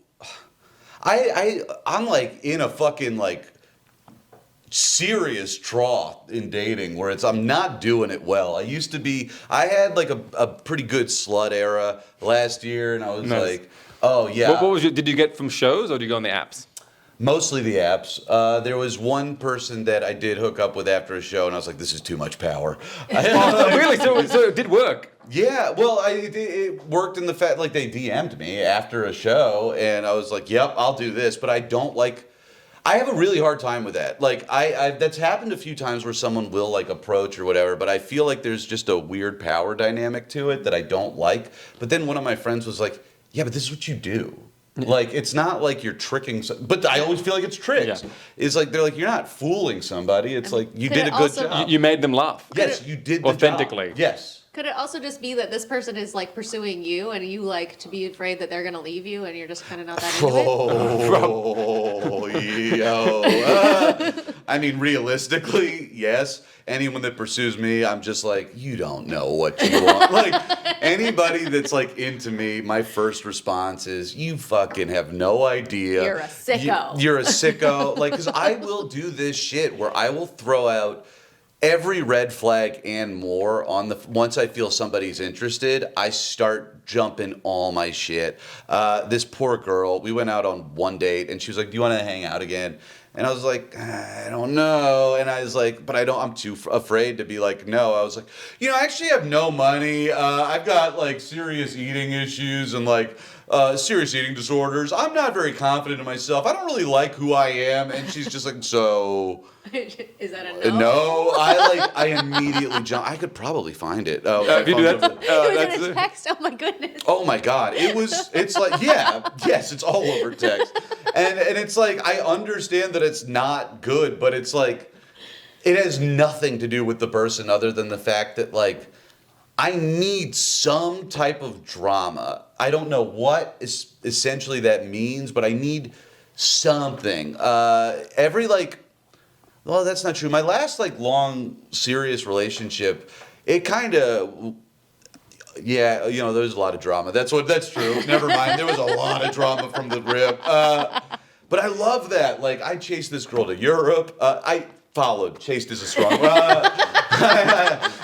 I'm like in a fucking like serious trough in dating where I'm not doing it well. I had like a pretty good slut era last year, and I was Nice. like, oh yeah. What was did you get from shows or did you go on the apps? Mostly the apps. There was one person that I did hook up with after a show, and I was like, this is too much power. Really? So it did work. Yeah, well, it worked in the fact, like, they DM'd me after a show, and I was like, yep, I'll do this, but I don't like, I have a really hard time with that. Like, that's happened a few times where someone will, like, approach or whatever, but I feel like there's just a weird power dynamic to it that I don't like. But then one of my friends was like, yeah, but this is what you do. Like, it's not like you're tricking, but I always feel like it's tricks. Yeah. It's like, they're like, you're not fooling somebody. It's like, you Could did it a good also- job. You made them laugh. Yes, you did the Authentically. job. Yes. Could it also just be that this person is like pursuing you and you like to be afraid that they're gonna leave you and you're just kind of not that into it? Oh, I mean, realistically, yes. Anyone that pursues me, I'm just like, you don't know what you want. Like, anybody that's like into me, my first response is, you fucking have no idea. You're a sicko. You're a sicko. Like, because I will do this shit where I will throw out every red flag and more once I feel somebody's interested, I start jumping all my shit. This poor girl, we went out on one date and she was like, do you want to hang out again? And I was like, I don't know. And I was like, but I'm too afraid to be like, no. I was like, I actually have no money. I've got like serious eating issues and like serious eating disorders. I'm not very confident in myself. I don't really like who I am. And she's just like, so... Is that a no? No, I immediately jump. I could probably find it. If you do that, It that's was in a text. Oh my goodness. Oh my God. It's like, yes, it's all over text. And it's like, I understand that it's not good, but it's like, It has nothing to do with the person other than the fact that, like, I need some type of drama. I don't know what essentially that means, but I need something. Well, that's not true. My last, like, long, serious relationship, it kind of... Yeah, you know, there's a lot of drama. That's true. Never mind. There was a lot of drama from the rip. But I love that. Like, I chased this girl to Europe. Chased is a strong.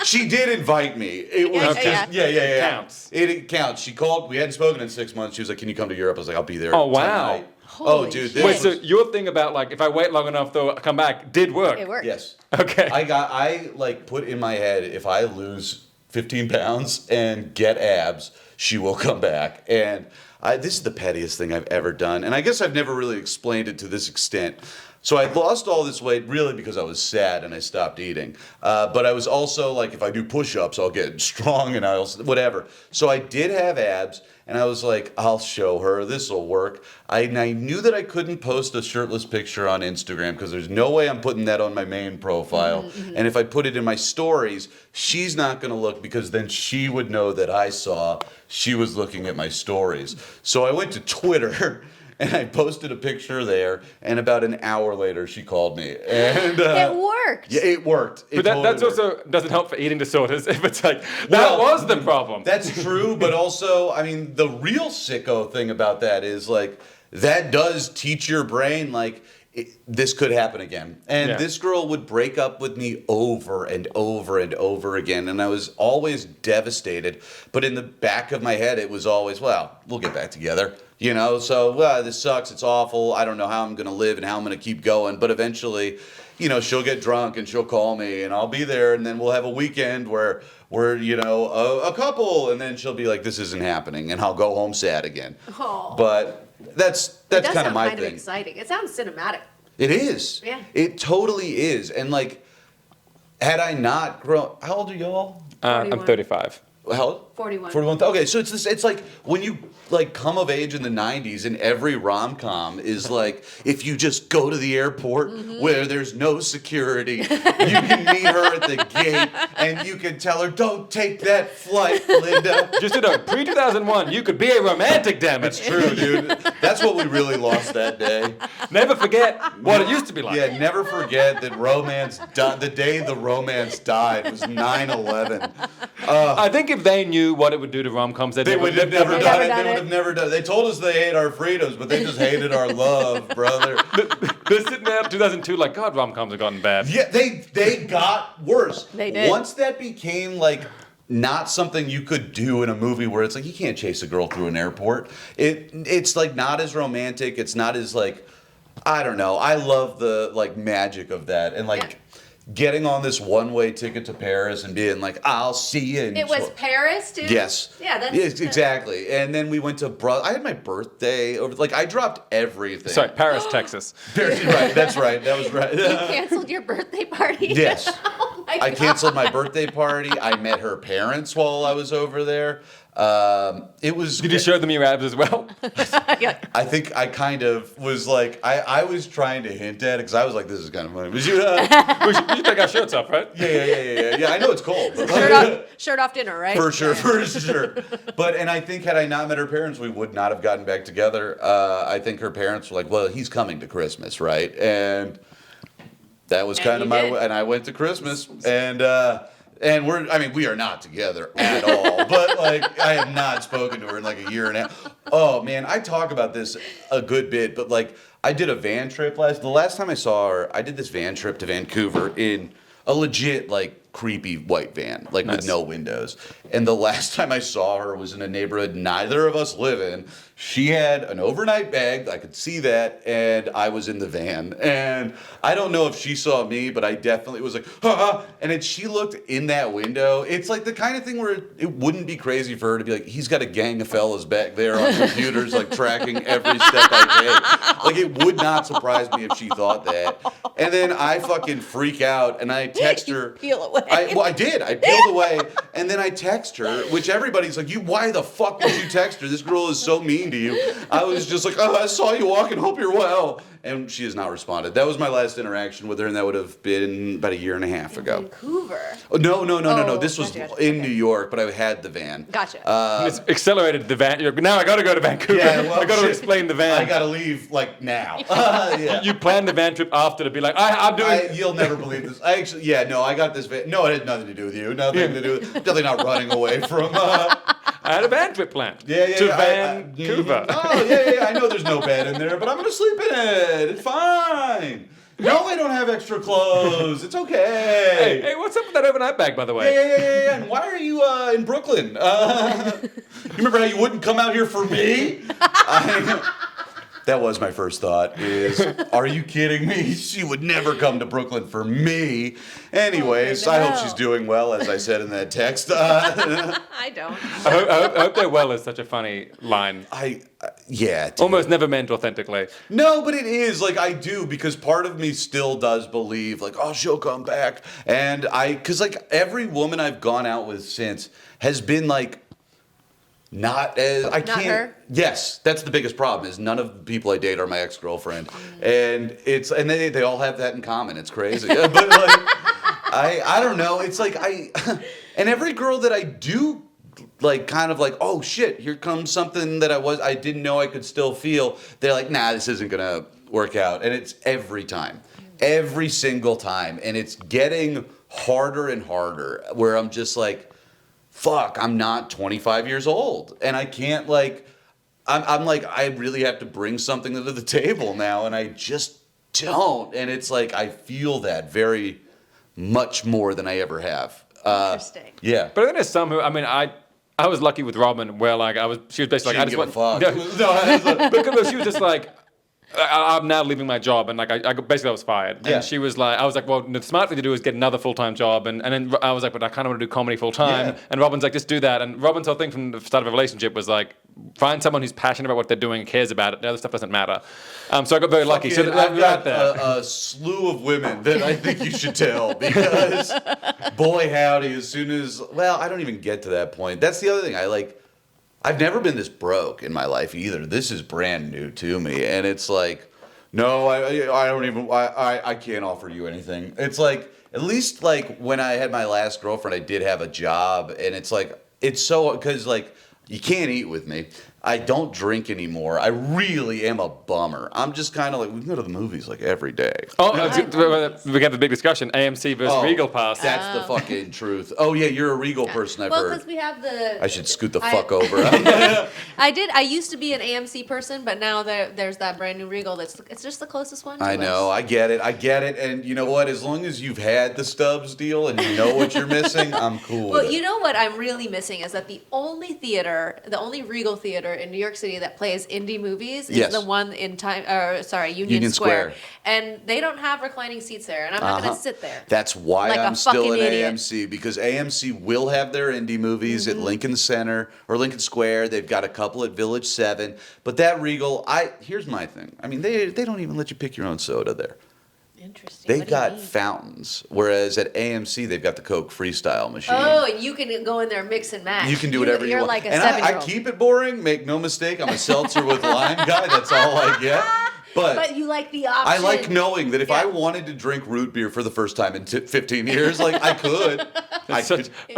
She did invite me. It was It counts. It counts. She called. We hadn't spoken in 6 months. She was like, "Can you come to Europe?" I was like, "I'll be there." Oh, wow. tonight." Holy Dude. shit. Wait, so your thing about like if I wait long enough, they'll come back did work. It worked. Yes. Okay. I like put in my head, if I lose 15 pounds and get abs, she will come back. And this is the pettiest thing I've ever done. And I guess I've never really explained it to this extent. So I lost all this weight really because I was sad and I stopped eating. But I was also like, if I do push-ups, I'll get strong and whatever. So I did have abs, and I was like, I'll show her. This will work. I knew that I couldn't post a shirtless picture on Instagram because there's no way I'm putting that on my main profile. Mm-hmm. And if I put it in my stories, she's not going to look because then she would know that I saw she was looking at my stories. So I went to Twitter. And I posted a picture there, and about an hour later, she called me. And it worked. Yeah, it worked. But that's also doesn't help for eating disorders if it's like, that was the problem. That's true, but also, I mean, the real sicko thing about that is, like, that does teach your brain, like, this could happen again. And this girl would break up with me over and over and over again, and I was always devastated. But in the back of my head, it was always, well, we'll get back together. You know, so, this sucks, it's awful, I don't know how I'm going to live and how I'm going to keep going, but eventually, you know, she'll get drunk and she'll call me and I'll be there, and then we'll have a weekend where we're, you know, a couple, and then she'll be like, this isn't happening, and I'll go home sad again. Oh. But that's kind of my kind thing. of exciting. It sounds cinematic. It is. Yeah. It totally is. And, like, had I not grown... How old are y'all? I'm 35. How old? 41. 41. Okay, so it's like when you like come of age in the 90s, and every rom-com is like, if you just go to the airport where there's no security, you can meet her at the gate and you can tell her, don't take that flight, Linda. Just to know, pre-2001, you could be a romantic, damn it. It's true, dude. That's what we really lost that day. Never forget what it used to be like. Yeah, never forget that romance died. The day the romance died was 9/11. I think if they knew what it would do to rom-coms, They would have never They've done it. never They done would have never done it. They told us they hate our freedoms, but they just hated our love, brother. They're sitting there in 2002 like, God, rom-coms have gotten bad. Yeah, they got worse. They did. Once that became like not something you could do in a movie where it's like you can't chase a girl through an airport. It's like not as romantic. It's not as like, I don't know. I love the like magic of that and like. Getting on this one-way ticket to Paris and being like, I'll see you. It was Paris, too? Yes. Yeah, that's... Yes, exactly. And then we went to... I had my birthday over... Like, I dropped everything. Sorry, Paris, Texas. Paris, right, that's right. That was right. You canceled your birthday party? Yes. Oh, my I God. canceled my birthday party. I met her parents while I was over there. It was... Did you show them your abs as well? I think I kind of was like... I was trying to hint at it because I was like, this is kind of funny. But you, we should take our shirts off, right? Yeah, I know it's cold. But Shirt off dinner, right? For sure. But, and I think had I not met her parents, we would not have gotten back together. I think her parents were like, well, he's coming to Christmas, right? And that was kind of my way. And I went to Christmas. And we are not together at all. But, like, I have not spoken to her in, like, a year and a half. Oh, man, I talk about this a good bit. But, like, I did a van trip the last time I saw her, I did this van trip to Vancouver in a legit, like, creepy white van, like, with no windows. And the last time I saw her was in a neighborhood neither of us live in. She had an overnight bag, I could see that, and I was in the van. And I don't know if she saw me, but I definitely was like, and then she looked in that window. It's like the kind of thing where it wouldn't be crazy for her to be like, he's got a gang of fellas back there on computers, like, tracking every step I take. Like, it would not surprise me if she thought that. And then I fucking freak out, and I text her. Peel away. I did. I peeled away, and then I text her, which everybody's like, why the fuck would you text her? This girl is so mean to you. I was just like, I saw you walking, hope you're well. and she has not responded. That was my last interaction with her, and that would have been about a year and a half ago. Vancouver. Oh, no. This was Gotcha. in Okay. New York, but I had the van. Gotcha. It's accelerated the van. Now I got to go to Vancouver. Yeah, well, I got to shit. explain the van. I gotta leave like now. Yeah. You planned the van trip after to be like, I'm doing. You'll never believe this. I got this van. No, it had nothing to do with you. Nothing to do with. Definitely not running away from. I had a van trip planned. Yeah. To Vancouver. Oh, yeah. I know there's no bed in there, but I'm gonna sleep in it. It's fine. No, I don't have extra clothes. It's okay. Hey, what's up with that overnight bag, by the way? Yeah. And why are you in Brooklyn? You remember how you wouldn't come out here for me? That was my first thought is, are you kidding me? She would never come to Brooklyn for me. Anyways, Oh, I no. hope she's doing well, as I said in that text. I don't. I hope they're well is such a funny line. Yeah. Dude. Almost never meant authentically. No, but it is. Like, I do, because part of me still does believe, like, oh, she'll come back. And because, like, every woman I've gone out with since has been, like, not as I Not can't. her? Yes, that's the biggest problem. Is none of the people I date are my ex-girlfriend, and they all have that in common. It's crazy, but like I don't know. It's like and every girl that I do like, kind of like, oh shit, here comes something that I didn't know I could still feel. They're like, nah, this isn't gonna work out, and it's every single time, and it's getting harder and harder. Where I'm just like, fuck, I'm not 25 years old. And I can't, like, I'm like, I really have to bring something to the table now. And I just don't. And it's like, I feel that very much more than I ever have. Interesting. Yeah. But I think there's some who, I mean, I was lucky with Robin where, like, she was basically She like, didn't I give just a want. fuck. No, I was like, because she was just like, I'm now leaving my job, and like basically I was fired. Yeah. And she was like, I was like, well, the smart thing to do is get another full-time job, and then I was like, but I kind of want to do comedy full-time. Yeah. And Robin's like, just do that. And Robin's whole thing from the start of a relationship was like, find someone who's passionate about what they're doing and cares about it. The other stuff doesn't matter. So I got very lucky. So I've got there. a slew of women that I think you should tell, because boy howdy, as soon as, well, I don't even get to that point. That's the other thing. I've never been this broke in my life either. This is brand new to me, and it's like, no, I can't offer you anything. It's like, at least like when I had my last girlfriend, I did have a job, and it's like, it's so, because like, you can't eat with me. I don't drink anymore. I really am a bummer. I'm just kind of like, we can go to the movies like every day. Oh, we got the big discussion: AMC versus Regal Pass. That's the fucking truth. Oh yeah, you're a Regal person, I've Well, heard. because we have the. I should scoot the fuck over. I used to be an AMC person, but now there's that brand new Regal. It's just the closest one. To I know, us. I get it. And you know what? As long as you've had the Stubbs deal and you know what you're missing, I'm cool Well, with you it. know what I'm really missing is that the only Regal theater in New York City that plays indie movies is Yes. the one in Union Square. And they don't have reclining seats there, and I'm not going to sit there. That's why Like a I'm still fucking at idiot. AMC, because AMC will have their indie movies Mm-hmm. at Lincoln Center or Lincoln Square. They've got a couple at Village 7. But that Regal, here's my thing. I mean, they don't even let you pick your own soda there. Interesting. They've What do you got mean? fountains, whereas at AMC they've got the Coke Freestyle machine. Oh, and you can go in there, mix and match. You can do whatever you You're want. like a and 7-year-old. I keep it boring. Make no mistake, I'm a seltzer with lime guy. That's all I get. But you like the option. I like knowing that if I Yeah. wanted to drink root beer for the first time in 15 years, like I could. I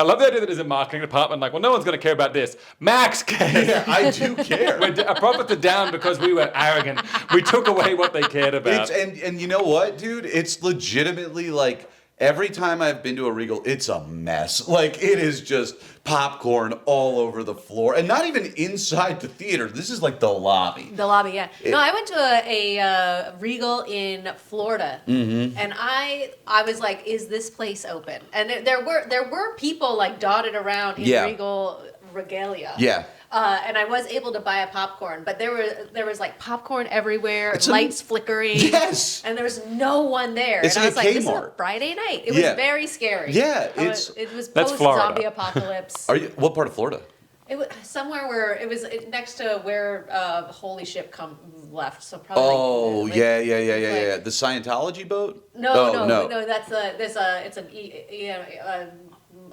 love the idea that there's a marketing department like, well, no one's going to care about this. Max cares. Yeah, I do care. Our profits are down because we were arrogant. We took away what they cared about. And you know what, dude? It's legitimately like every time I've been to a Regal, it's a mess. Like it is just popcorn all over the floor, and not even inside the theater. This is like the lobby. The lobby, yeah. No, I went to a Regal in Florida, and I was like, "Is this place open?" And there were people like dotted around in Yeah. Regal regalia. Yeah. And I was able to buy a popcorn, but there was like popcorn everywhere, It's lights flickering. Yes. And there was no one there. It's and I like was a like, this is a Kmart. Friday night. It Yeah. was very scary. Yeah, it was That's post Florida. zombie apocalypse. Are you? What part of Florida? It was somewhere where it was next to where Holy Ship left. So probably. Oh, like, yeah. like- The Scientology boat? No, Oh, no. That's it's an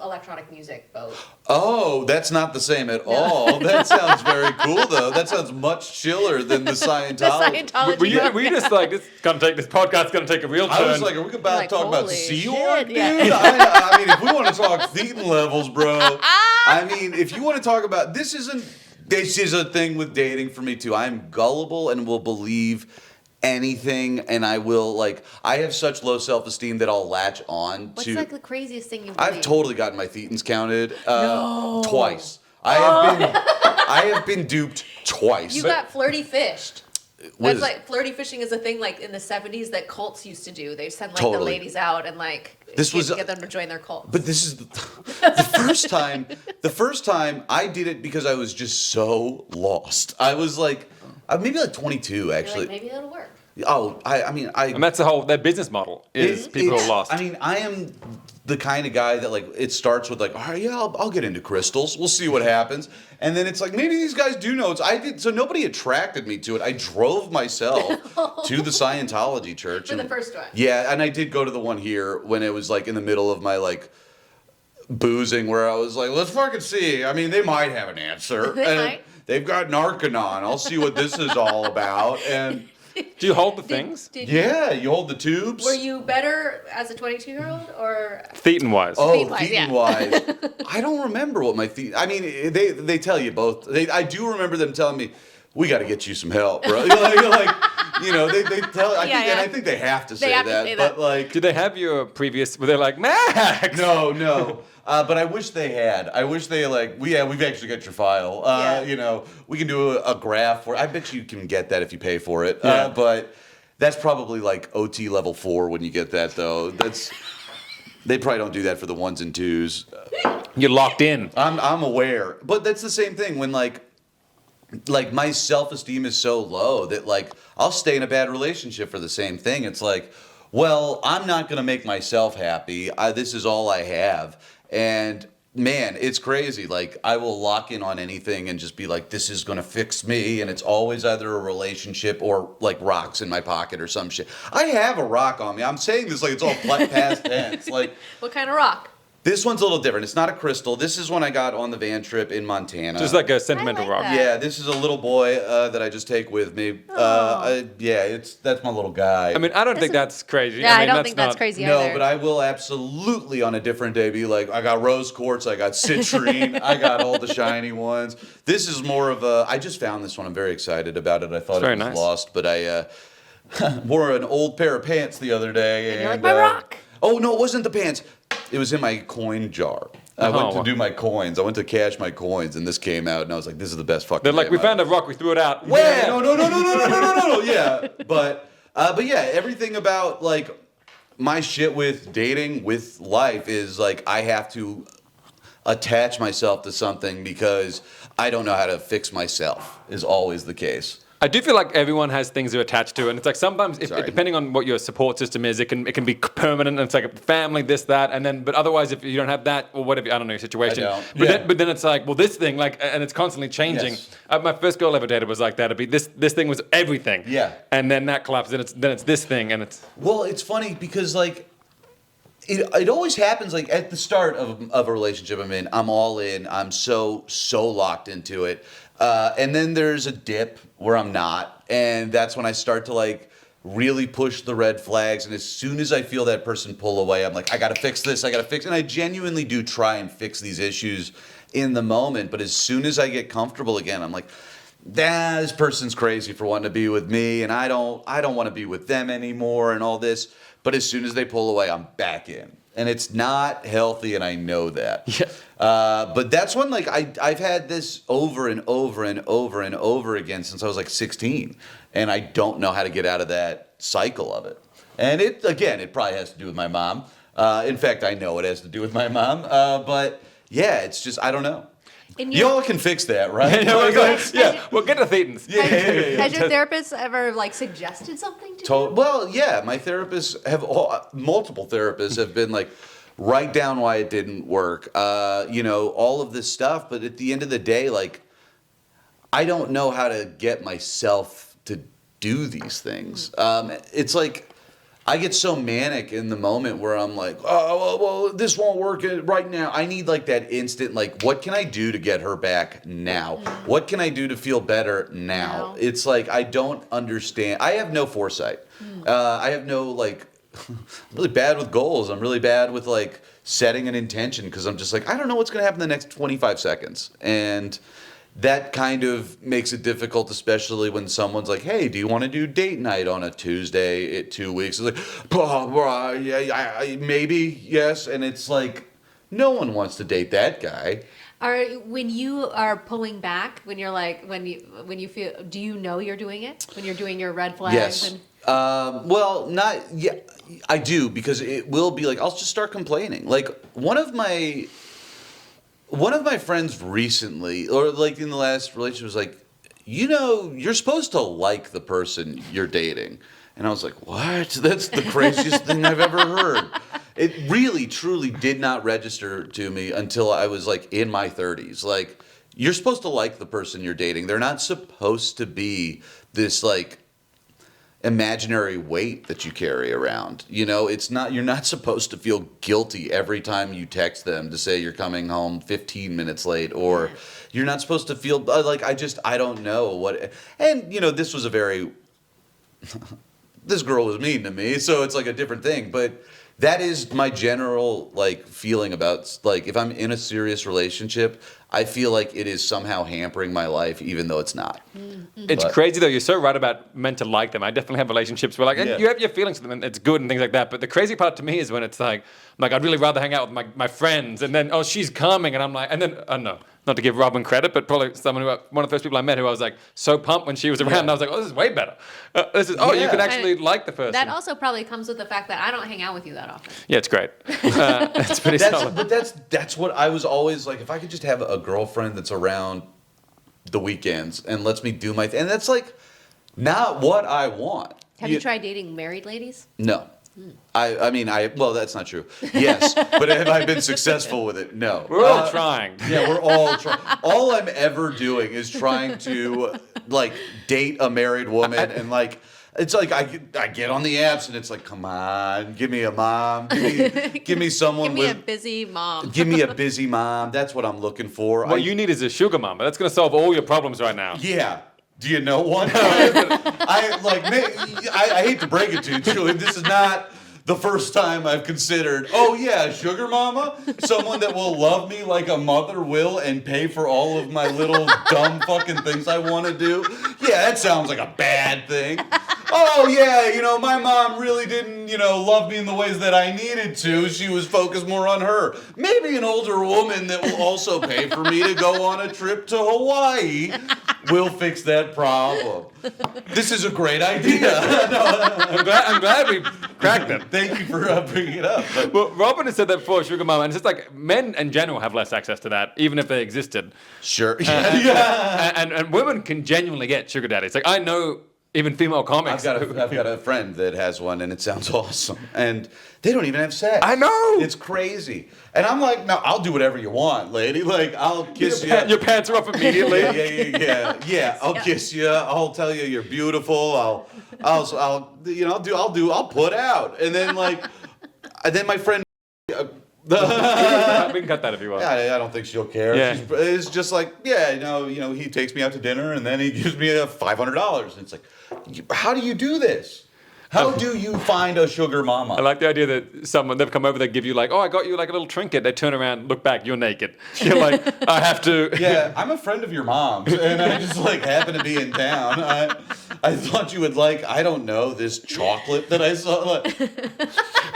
electronic music boat. Oh, that's not the same at all. That sounds very cool, though. That sounds much chiller than the Scientology. Were you just like, this podcast's gonna take a real turn? I was like, are we about Like, to talk about holy Seahawk, shit, dude? yeah. I mean, if we want to talk Thetan levels, bro. I mean, if you want to talk about this is a thing with dating for me too. I'm gullible and will believe anything, and I have such low self-esteem that I'll latch on What's to. like the craziest thing you've believed? I've totally gotten my Thetans counted twice. Oh. I have been duped twice. You got flirty fished. What That's is- like flirty fishing is a thing like in the 70s that cults used to do. They send like the Totally. ladies out and like get them to join their cult. But this is the first time. The first time I did it because I was just so lost. I was like, maybe like 22 You're actually. like, maybe that'll work. Oh, I mean, And that's their business model is people who are lost. I mean, I am the kind of guy that like it starts with like, all right, yeah, I'll get into crystals. We'll see what happens, and then it's like maybe these guys do know. I did, so nobody attracted me to it. I drove myself to the Scientology church For the first one. Yeah, and I did go to the one here when it was like in the middle of my like boozing, where I was like, let's fucking see. I mean, they might have an answer. They And might. They've got Narcanon. I'll see what this is all about. And Do you hold the things? yeah, you hold the tubes. Were you better as a 22-year-old or Thetan wise. Oh, Thetan-wise, yeah. Thetan-wise. I don't remember what my I mean, they tell you both. I do remember them telling me, we got to get you some help, bro. You're like, they tell. And I think they have to say have to that. say But that. like, Did they have your previous? Were they like Max? no. But I wish they had. I wish they we've actually got your file. Yeah. We can do a graph for. I bet you can get that if you pay for it. Yeah. But that's probably like OT level 4 when you get that though. They probably don't do that for the 1s and 2s. You're locked in. I'm aware, but that's the same thing when like my self-esteem is so low that like I'll stay in a bad relationship for the same thing. It's like, well, I'm not gonna make myself happy. This is all I have, and man, it's crazy. Like I will lock in on anything and just be like, this is gonna fix me, and it's always either a relationship or like rocks in my pocket or some shit. I have a rock on me. I'm saying this like it's all past tense. Like what kind of rock? this one's a little different. It's not a crystal. This is one I got on the van trip in Montana. Just like a sentimental like rock. that. Yeah, this is a little boy that I just take with me. That's my little guy. I mean, I don't think that's crazy. Yeah, I, mean, don't think that's not- crazy no, either. but I will absolutely on a different day be like, I got rose quartz, I got citrine, I got all the shiny ones. This is more of a. I just found this one. I'm very excited about it. I thought very it was nice. lost, but I wore an old pair of pants the other day, And you're like, my rock. Oh no, it wasn't the pants. It was in my coin jar. I went to do my coins. I went to cash my coins, and this came out, and I was like, "This is the best fucking." They're like, day we of my found a rock, we threw it out. yeah, Where? no. Yeah, but yeah, everything about like my shit with dating, with life is like I have to attach myself to something because I don't know how to fix myself. Is always the case. I do feel like everyone has things they're attached to, and it's like sometimes, Sorry. depending on what your support system is, it can be permanent. And it's like a family, this, that, and then. But otherwise, if you don't have that, or whatever, I don't know your situation. I don't. But, Yeah. but then it's like, well, this thing, like, and it's constantly changing. Yes. My first girl I ever dated was like that. It'd be this thing was everything. Yeah. And then that collapses, and then it's this thing, and it's. Well, it's funny because like it always happens like at the start of a relationship I'm in, I'm all in, I'm so locked into it. And then there's a dip where I'm not, and that's when I start to like really push the red flags, and as soon as I feel that person pull away, I'm like, I gotta fix this, and I genuinely do try and fix these issues in the moment, but as soon as I get comfortable again, I'm like, this person's crazy for wanting to be with me, and I don't want to be with them anymore and all this. But as soon as they pull away, I'm back in. And it's not healthy, and I know that. Yeah. But that's when like I've had this over and over and over and over again since I was like 16. And I don't know how to get out of that cycle of it. And it probably has to do with my mom. In fact, I know it has to do with my mom. But yeah, it's just, I don't know. And Y'all can fix that, right? Yeah, well, get to Thetans. Yeah. Has your therapist ever like suggested something to you? Well, yeah, my therapists multiple therapists have been like, write down why it didn't work, all of this stuff. But at the end of the day, like, I don't know how to get myself to do these things. It's like, I get so manic in the moment where I'm like, oh, well, this won't work right now. I need like that instant, like, what can I do to get her back now? What can I do to feel better now? It's like, I don't understand. I have no foresight. I have no, like, I'm really bad with goals. I'm really bad with like setting an intention because I'm just like, I don't know what's going to happen in the next 25 seconds. And that kind of makes it difficult, especially when someone's like, hey, do you want to do date night on a Tuesday at 2 weeks? It's like, yeah, maybe, yes. And it's like, no one wants to date that guy. When you are pulling back, when you're like, when you feel, do you know you're doing it? When you're doing your red flags? Yes. Well, not, yeah, I do, because it will be like, I'll just start complaining. Like, one of my friends recently, or like in the last relationship, was like, you're supposed to like the person you're dating. And I was like, what? That's the craziest thing I've ever heard. It really, truly did not register to me until I was like in my 30s. Like, you're supposed to like the person you're dating. They're not supposed to be this like imaginary weight that you carry around. It's not, you're not supposed to feel guilty every time you text them to say you're coming home 15 minutes late, or you're not supposed to feel like, I don't know what. And this was this girl was mean to me, so it's like a different thing. But that is my general like feeling about, like, if I'm in a serious relationship, I feel like it is somehow hampering my life, even though it's not. It's crazy, though. You're so right about meant to like them. I definitely have relationships where, like, and you have your feelings for them, and it's good and things like that. But the crazy part to me is when it's like I'd really rather hang out with my friends, and then, oh, she's coming, and I'm like, and then, no, not to give Robin credit, but probably one of the first people I met who I was like so pumped when she was around. And I was like, oh, this is way better. You can actually like the person. That also probably comes with the fact that I don't hang out with you that often. Yeah, it's great. It's pretty solid. But that's what I was always like. If I could just have a girlfriend that's around the weekends and lets me do my thing, and that's like not what I want. Have you tried dating married ladies? No. Well, that's not true. Yes, but have I been successful with it? No. We're all trying. Yeah, we're all trying. All I'm ever doing is trying to like date a married woman, and like, it's like I get on the apps and it's like, come on, give me a mom, give me someone give me a busy mom. Give me a busy mom. That's what I'm looking for. What you need is a sugar mama. That's going to solve all your problems right now. Yeah. Do you know one? I hate to break it to you, Julian. This is not the first time I've considered, oh yeah, sugar mama, someone that will love me like a mother will and pay for all of my little dumb fucking things I want to do. Yeah, that sounds like a bad thing. Oh yeah, my mom really didn't, love me in the ways that I needed to. She was focused more on her. Maybe an older woman that will also pay for me to go on a trip to Hawaii will fix that problem. This is a great idea. I'm glad we cracked it. Thank you for bringing it up. But. Well, Robin has said that before, sugar mama, and it's just like men in general have less access to that, even if they existed. Sure. And women can genuinely get sugar daddies. Like, I know even female comics. I've got a friend that has one, and it sounds awesome. And they don't even have sex. I know. It's crazy. And I'm like, no, I'll do whatever you want, lady. Like, I'll kiss you. Your pants are up immediately. Yeah. I'll kiss you. I'll tell you you're beautiful. I'll put out. And then my friend. We can cut that if you want. Yeah, I don't think she'll care. Yeah. It's just like, he takes me out to dinner and then he gives me $500. And it's like, how do you do this? How do you find a sugar mama? I like the idea that they've come over, they give you like, oh, I got you like a little trinket. They turn around, look back, you're naked. You're like, I have to. Yeah, I'm a friend of your mom's, and I just happen to be in town. I thought you would like, I don't know, this chocolate that I saw. But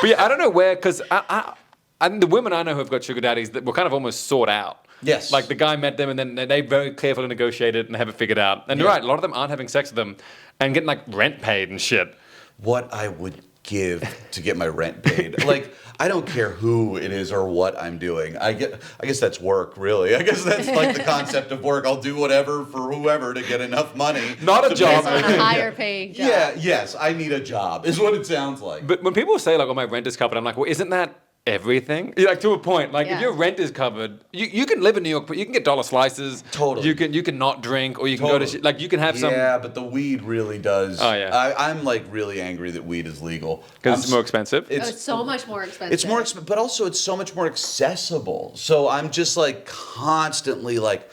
yeah, I don't know where, because the women I know who have got sugar daddies that were kind of almost sought out. Yes. Like the guy met them and then they very carefully negotiated and have it figured out. And you're right, a lot of them aren't having sex with them and getting like rent paid and shit. What I would give to get my rent paid. Like, I don't care who it is or what I'm doing. I guess that's work, really. I guess that's like the concept of work. I'll do whatever for whoever to get enough money. Not a job. A higher paying job. Yeah, yes, I need a job, is what it sounds like. But when people say like, oh, my rent is covered, I'm like, well, isn't that everything. Like to a point. Like if Yeah. your rent is covered, you can live in New York, but you can get dollar slices. Totally. You can not drink, or you can Totally. go to you can have some Yeah, but the weed really does. Oh, yeah. I'm like really angry that weed is legal because it's more expensive. It's so much more expensive. It's more expensive, but also it's so much more accessible. So I'm just like constantly like,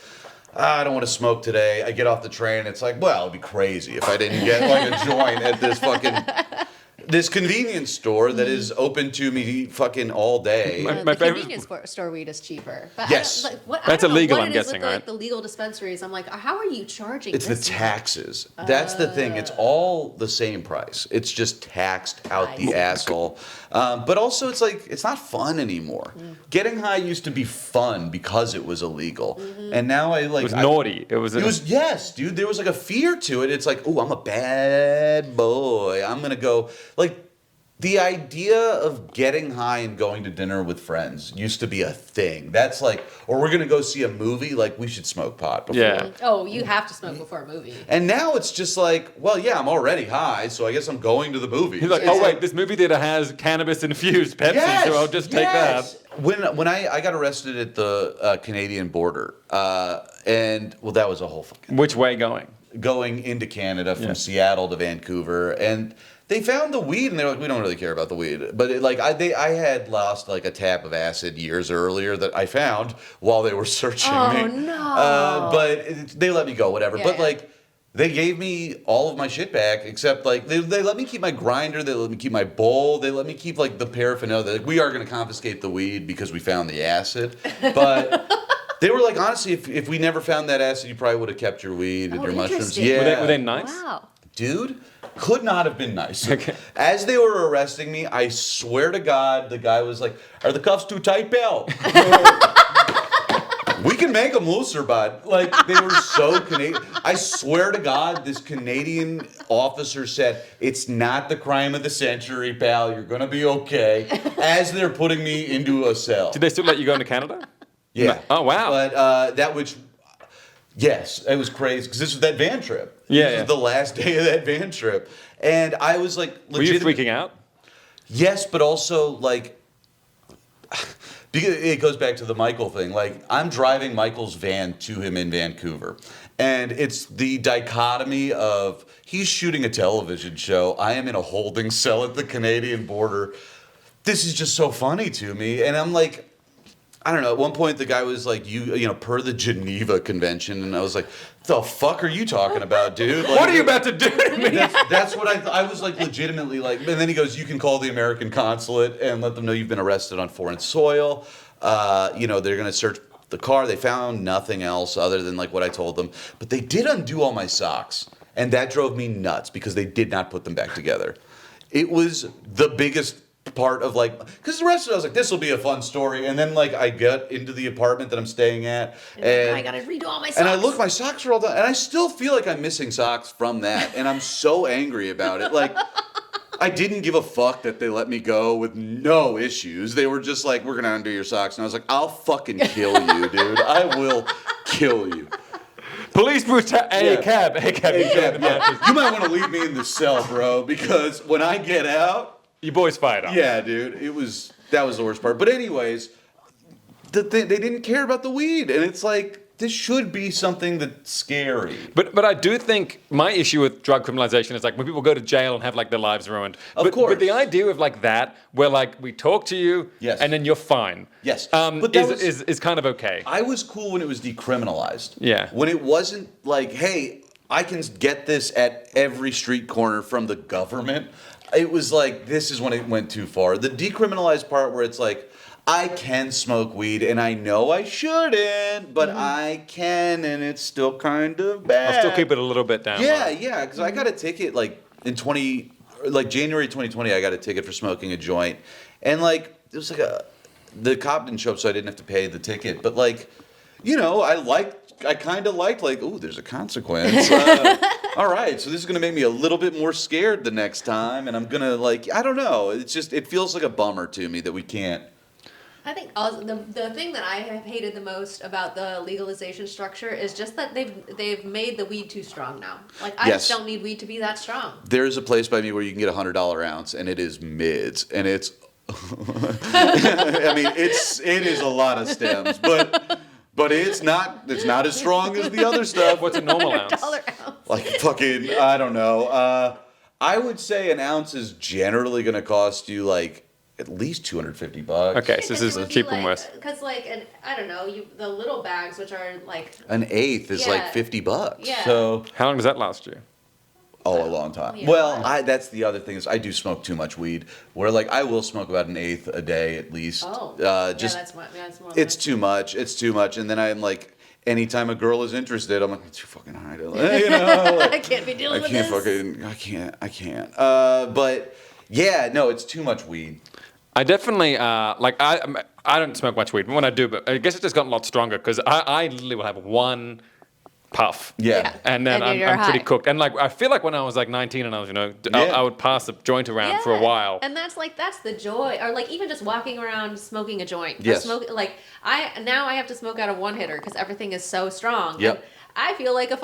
I don't want to smoke today. I get off the train. It's like, well, it'd be crazy if I didn't get like a joint at this convenience store that is open to me fucking all day. My The favorite- convenience store weed is cheaper. But Yes. I don't, like, That's I don't know illegal, what I'm it is guessing, with, like, right? the legal dispensaries. I'm like, how are you charging? It's the this taxes. That's the thing. It's all the same price. It's just taxed out the asshole. But also, it's like, it's not fun anymore. Getting high used to be fun because it was illegal. And now it was naughty. It was yes, dude. There was like a fear to it. It's like, oh, I'm a bad boy. I'm going to go. Like, the idea of getting high and going to dinner with friends used to be a thing. That's like, or we're going to go see a movie, like we should smoke pot before. Yeah. Oh, you have to smoke before a movie. And now it's just like, well, yeah, I'm already high, so I guess I'm going to the movies. He's like, It's oh wait, this movie theater has cannabis infused Pepsi, yes, so I'll just take yes. that. When I got arrested at the Canadian border, and well, that was a whole fucking Which way going into Canada from Yeah. Seattle to Vancouver, and they found the weed, and they're like, we don't really care about the weed. But I had lost like a tab of acid years earlier that I found while they were searching me. Oh, no. They let me go, whatever. Yeah, but yeah. like, they gave me all of my shit back, except like they let me keep my grinder, they let me keep my bowl, they let me keep like the paraphernalia. They're like, we are going to confiscate the weed because we found the acid, but. They were like, honestly, if we never found that acid, you probably would have kept your weed and Oh, your mushrooms. interesting. Yeah. Were they nice? Wow. Dude, could not have been nicer. Okay. As they were arresting me, I swear to God, the guy was like, are the cuffs too tight, Bill? We can make them looser, bud. Like, they were so Canadian. I swear to God, this Canadian officer said, it's not the crime of the century, pal. You're going to be okay. As they're putting me into a cell. Did they still let you go into Canada? Yeah. No. Oh, wow. But yes, it was crazy because this was that van trip. Yeah, This was the last day of that van trip. And I was like, Were you legit- freaking out? Yes, but also like, because it goes back to the Michael thing. Like, I'm driving Michael's van to him in Vancouver. And it's the dichotomy of he's shooting a television show. I am in a holding cell at the Canadian border. This is just so funny to me. And I'm like, I don't know. At one point, the guy was like, you know, per the Geneva Convention. And I was like, the fuck are you talking about, dude? Like, What are you about to do to me? that's what I was like legitimately like. And then he goes, you can call the American consulate and let them know you've been arrested on foreign soil. You know, they're going to search the car. They found nothing else other than like what I told them. But they did undo all my socks. And that drove me nuts because they did not put them back together. It was the biggest part of like, because the rest of it I was like, this will be a fun story. And then like I get into the apartment that I'm staying at. And I gotta redo all my socks. and I look, my socks are all done, and I still feel like I'm missing socks from that, and I'm so angry about it. Like, I didn't give a fuck that they let me go with no issues. They were just like, we're gonna undo your socks, and I was like, I'll fucking kill you, dude. I will kill you. Police brutality. Yeah. Cab. Yeah. You might want to leave me in the cell, bro, because when I get out, You boys fired off. yeah, dude, that was the worst part. But anyways, they didn't care about the weed, and it's like, this should be something that's scary. But I do think my issue with drug criminalization is like when people go to jail and have like their lives ruined. Of course. But the idea of like that, where like we talk to you, Yes. and then you're fine. Yes. But that is kind of okay. I was cool when it was decriminalized. Yeah. When it wasn't like, hey, I can get this at every street corner from the government. It was like, this is when it went too far. The decriminalized part where it's like, I can smoke weed and I know I shouldn't, but I can, and it's still kind of bad. I'll still keep it a little bit down. Yeah, low. yeah, because I got a ticket like in January 2020. I got a ticket for smoking a joint, and like it was like the cop didn't show up, so I didn't have to pay the ticket. But like, you know, I kind of liked like, oh, there's a consequence. All right, so this is gonna make me a little bit more scared the next time, and I'm gonna like, I don't know. It's just it feels like a bummer to me that we can't. I think also the thing that I have hated the most about the legalization structure is just that they've made the weed too strong now. Like I Yes. just don't need weed to be that strong. There's a place by me where you can get $100 ounce, and it is mids, and it's I mean, it is a lot of stems, but it's not as strong as the other stuff. What's a normal ounce? $1 ounce. Like fucking, I don't know. I would say an ounce is generally going to cost you like at least $250. Okay, so this is a cheap one worse. Because I don't know, the little bags, which are like An eighth is like Yeah. $50. Yeah. So, How long does that last you? a long time. Yeah. Well, that's the other thing is I do smoke too much weed. Where like I will smoke about an eighth a day at least. Just that's more it's too much. It's too much. And then I'm like, anytime a girl is interested, I'm like, it's too fucking high. You know, like, I can't be dealing I with can't this. I can't. But yeah, no, it's too much weed. I definitely I don't smoke much weed. When I do, but I guess it's just gotten a lot stronger because I literally will have one puff. Yeah. And then And you're I'm pretty high. cooked. And like I feel like when I was like 19 and I was I would pass a joint around for a Yeah. while. And that's the joy, or like even just walking around smoking a joint. Yes. I have to smoke out of one hitter because everything is so strong. Yep. And I feel like a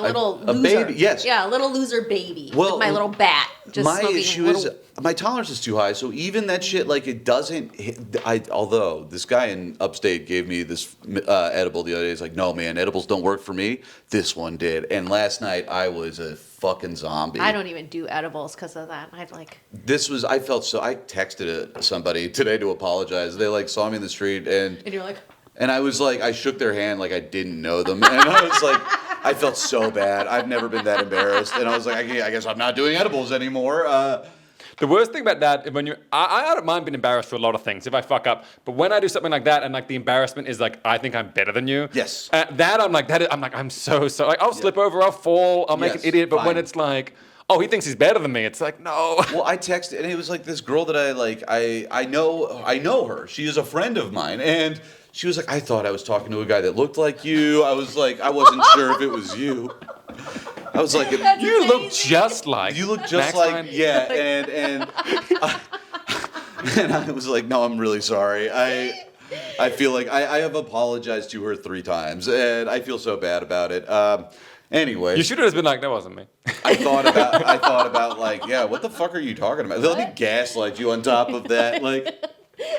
little a loser. baby, yes. Yeah, a little loser baby. Well, with my little bat. Just my smoking issue little, is my tolerance is too high. So even that shit, like it doesn't hit. Although this guy in upstate gave me this edible the other day. He's like, no man, edibles don't work for me. This one did. And last night I was a fucking zombie. I don't even do edibles because of that. I felt so. I texted somebody today to apologize. They like saw me in the street and you're like, I was like, I shook their hand like I didn't know them, and I was like, I felt so bad. I've never been that embarrassed, and I was like, I guess I'm not doing edibles anymore. The worst thing about that, I don't mind being embarrassed for a lot of things if I fuck up, but when I do something like that and like the embarrassment is like, I think I'm better than you. Yes. I'm so, like, I'll slip over, I'll fall, I'll make Yes, an idiot, but when fine. it's like, oh, he thinks he's better than me, it's like, no. Well, I texted, and it was like this girl that I know her. She is a friend of mine, and she was like, I thought I was talking to a guy that looked like you. I was like, I wasn't sure if it was you. I was like, That's You look amazing. just like you look just Max like, Fine. yeah, and and I was like, no, I'm really sorry. I feel like I have apologized to her 3 times, and I feel so bad about it. Anyway, You should have just been like, that wasn't me. I thought about like, yeah, what the fuck are you talking about? Let me gaslight you on top of that, like.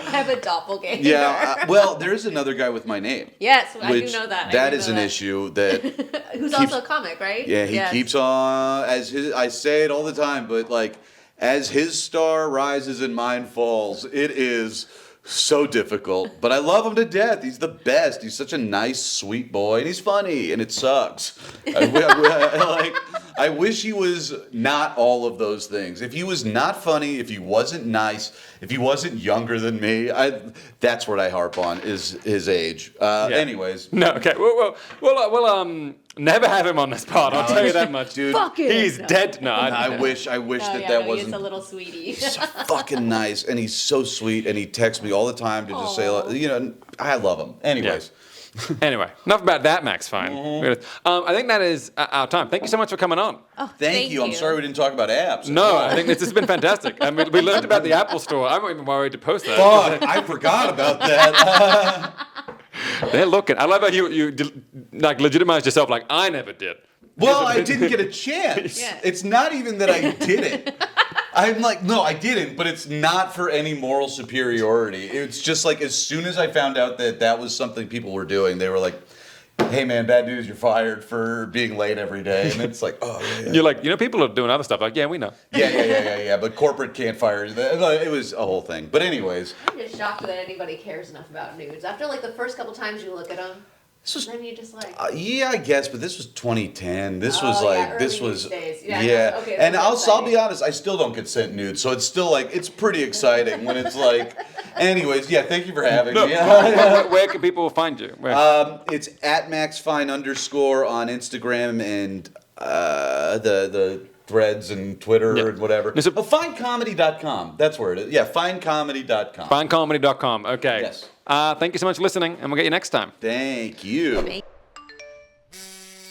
I have a doppelganger. Yeah, well, there is another guy with my name. Yes, I do which know that. That is an issue that Who's keeps- also a comic, right? yeah, he Yes. keeps on I say it all the time, but like as his star rises and mine falls, it is so difficult. But I love him to death. He's the best. He's such a nice, sweet boy, and he's funny, and it sucks. I wish he was not all of those things. If he was not funny, if he wasn't nice, if he wasn't younger than me, that's what I harp on is his age. Anyways. No, okay. We'll never have him on this pod. I'll tell you that much, Dude, Fuck it. He's dead. No, I wish that He's wasn't. a little sweetie. He's so fucking nice, and he's so sweet, and he texts me all the time to just say, I love him. Anyways. Anyway, enough about that, Max Fine. I think that is our time. Thank you so much for coming on. Oh, Thank you. I'm sorry we didn't talk about apps. No, I think this has been fantastic. I mean, we learned about the Apple Store. I'm not even worried to post that. Fuck, I forgot about that. They're looking. I love how you like legitimized yourself like I never did. Well, I didn't get a chance. Yeah. It's not even that I did it. I'm like, no, I didn't, but it's not for any moral superiority. It's just like as soon as I found out that was something people were doing, they were like, hey man, bad news, you're fired for being late every day. And it's like, oh yeah. You're like, people are doing other stuff. Like, yeah, we know. Yeah. But corporate can't fire you. It was a whole thing. But anyways. I'm just shocked that anybody cares enough about nudes. After like the first couple times you look at them, This was, then you just like. yeah, I guess, but this was 2010. This Oh, was yeah, like, early this was, these days. Yeah, yeah. okay, And that's I'll be exciting. honest, I still don't get sent nudes, so it's still like, it's pretty exciting when it's like, anyways, yeah, thank you for having me. Where can people find you? Where? It's at MaxFine_ on Instagram and the threads and Twitter and whatever. Is it- findcomedy.com. That's where it is. Yeah, findcomedy.com. Findcomedy.com. Okay. Yes. Thank you so much for listening, and we'll get you next time. Thank you.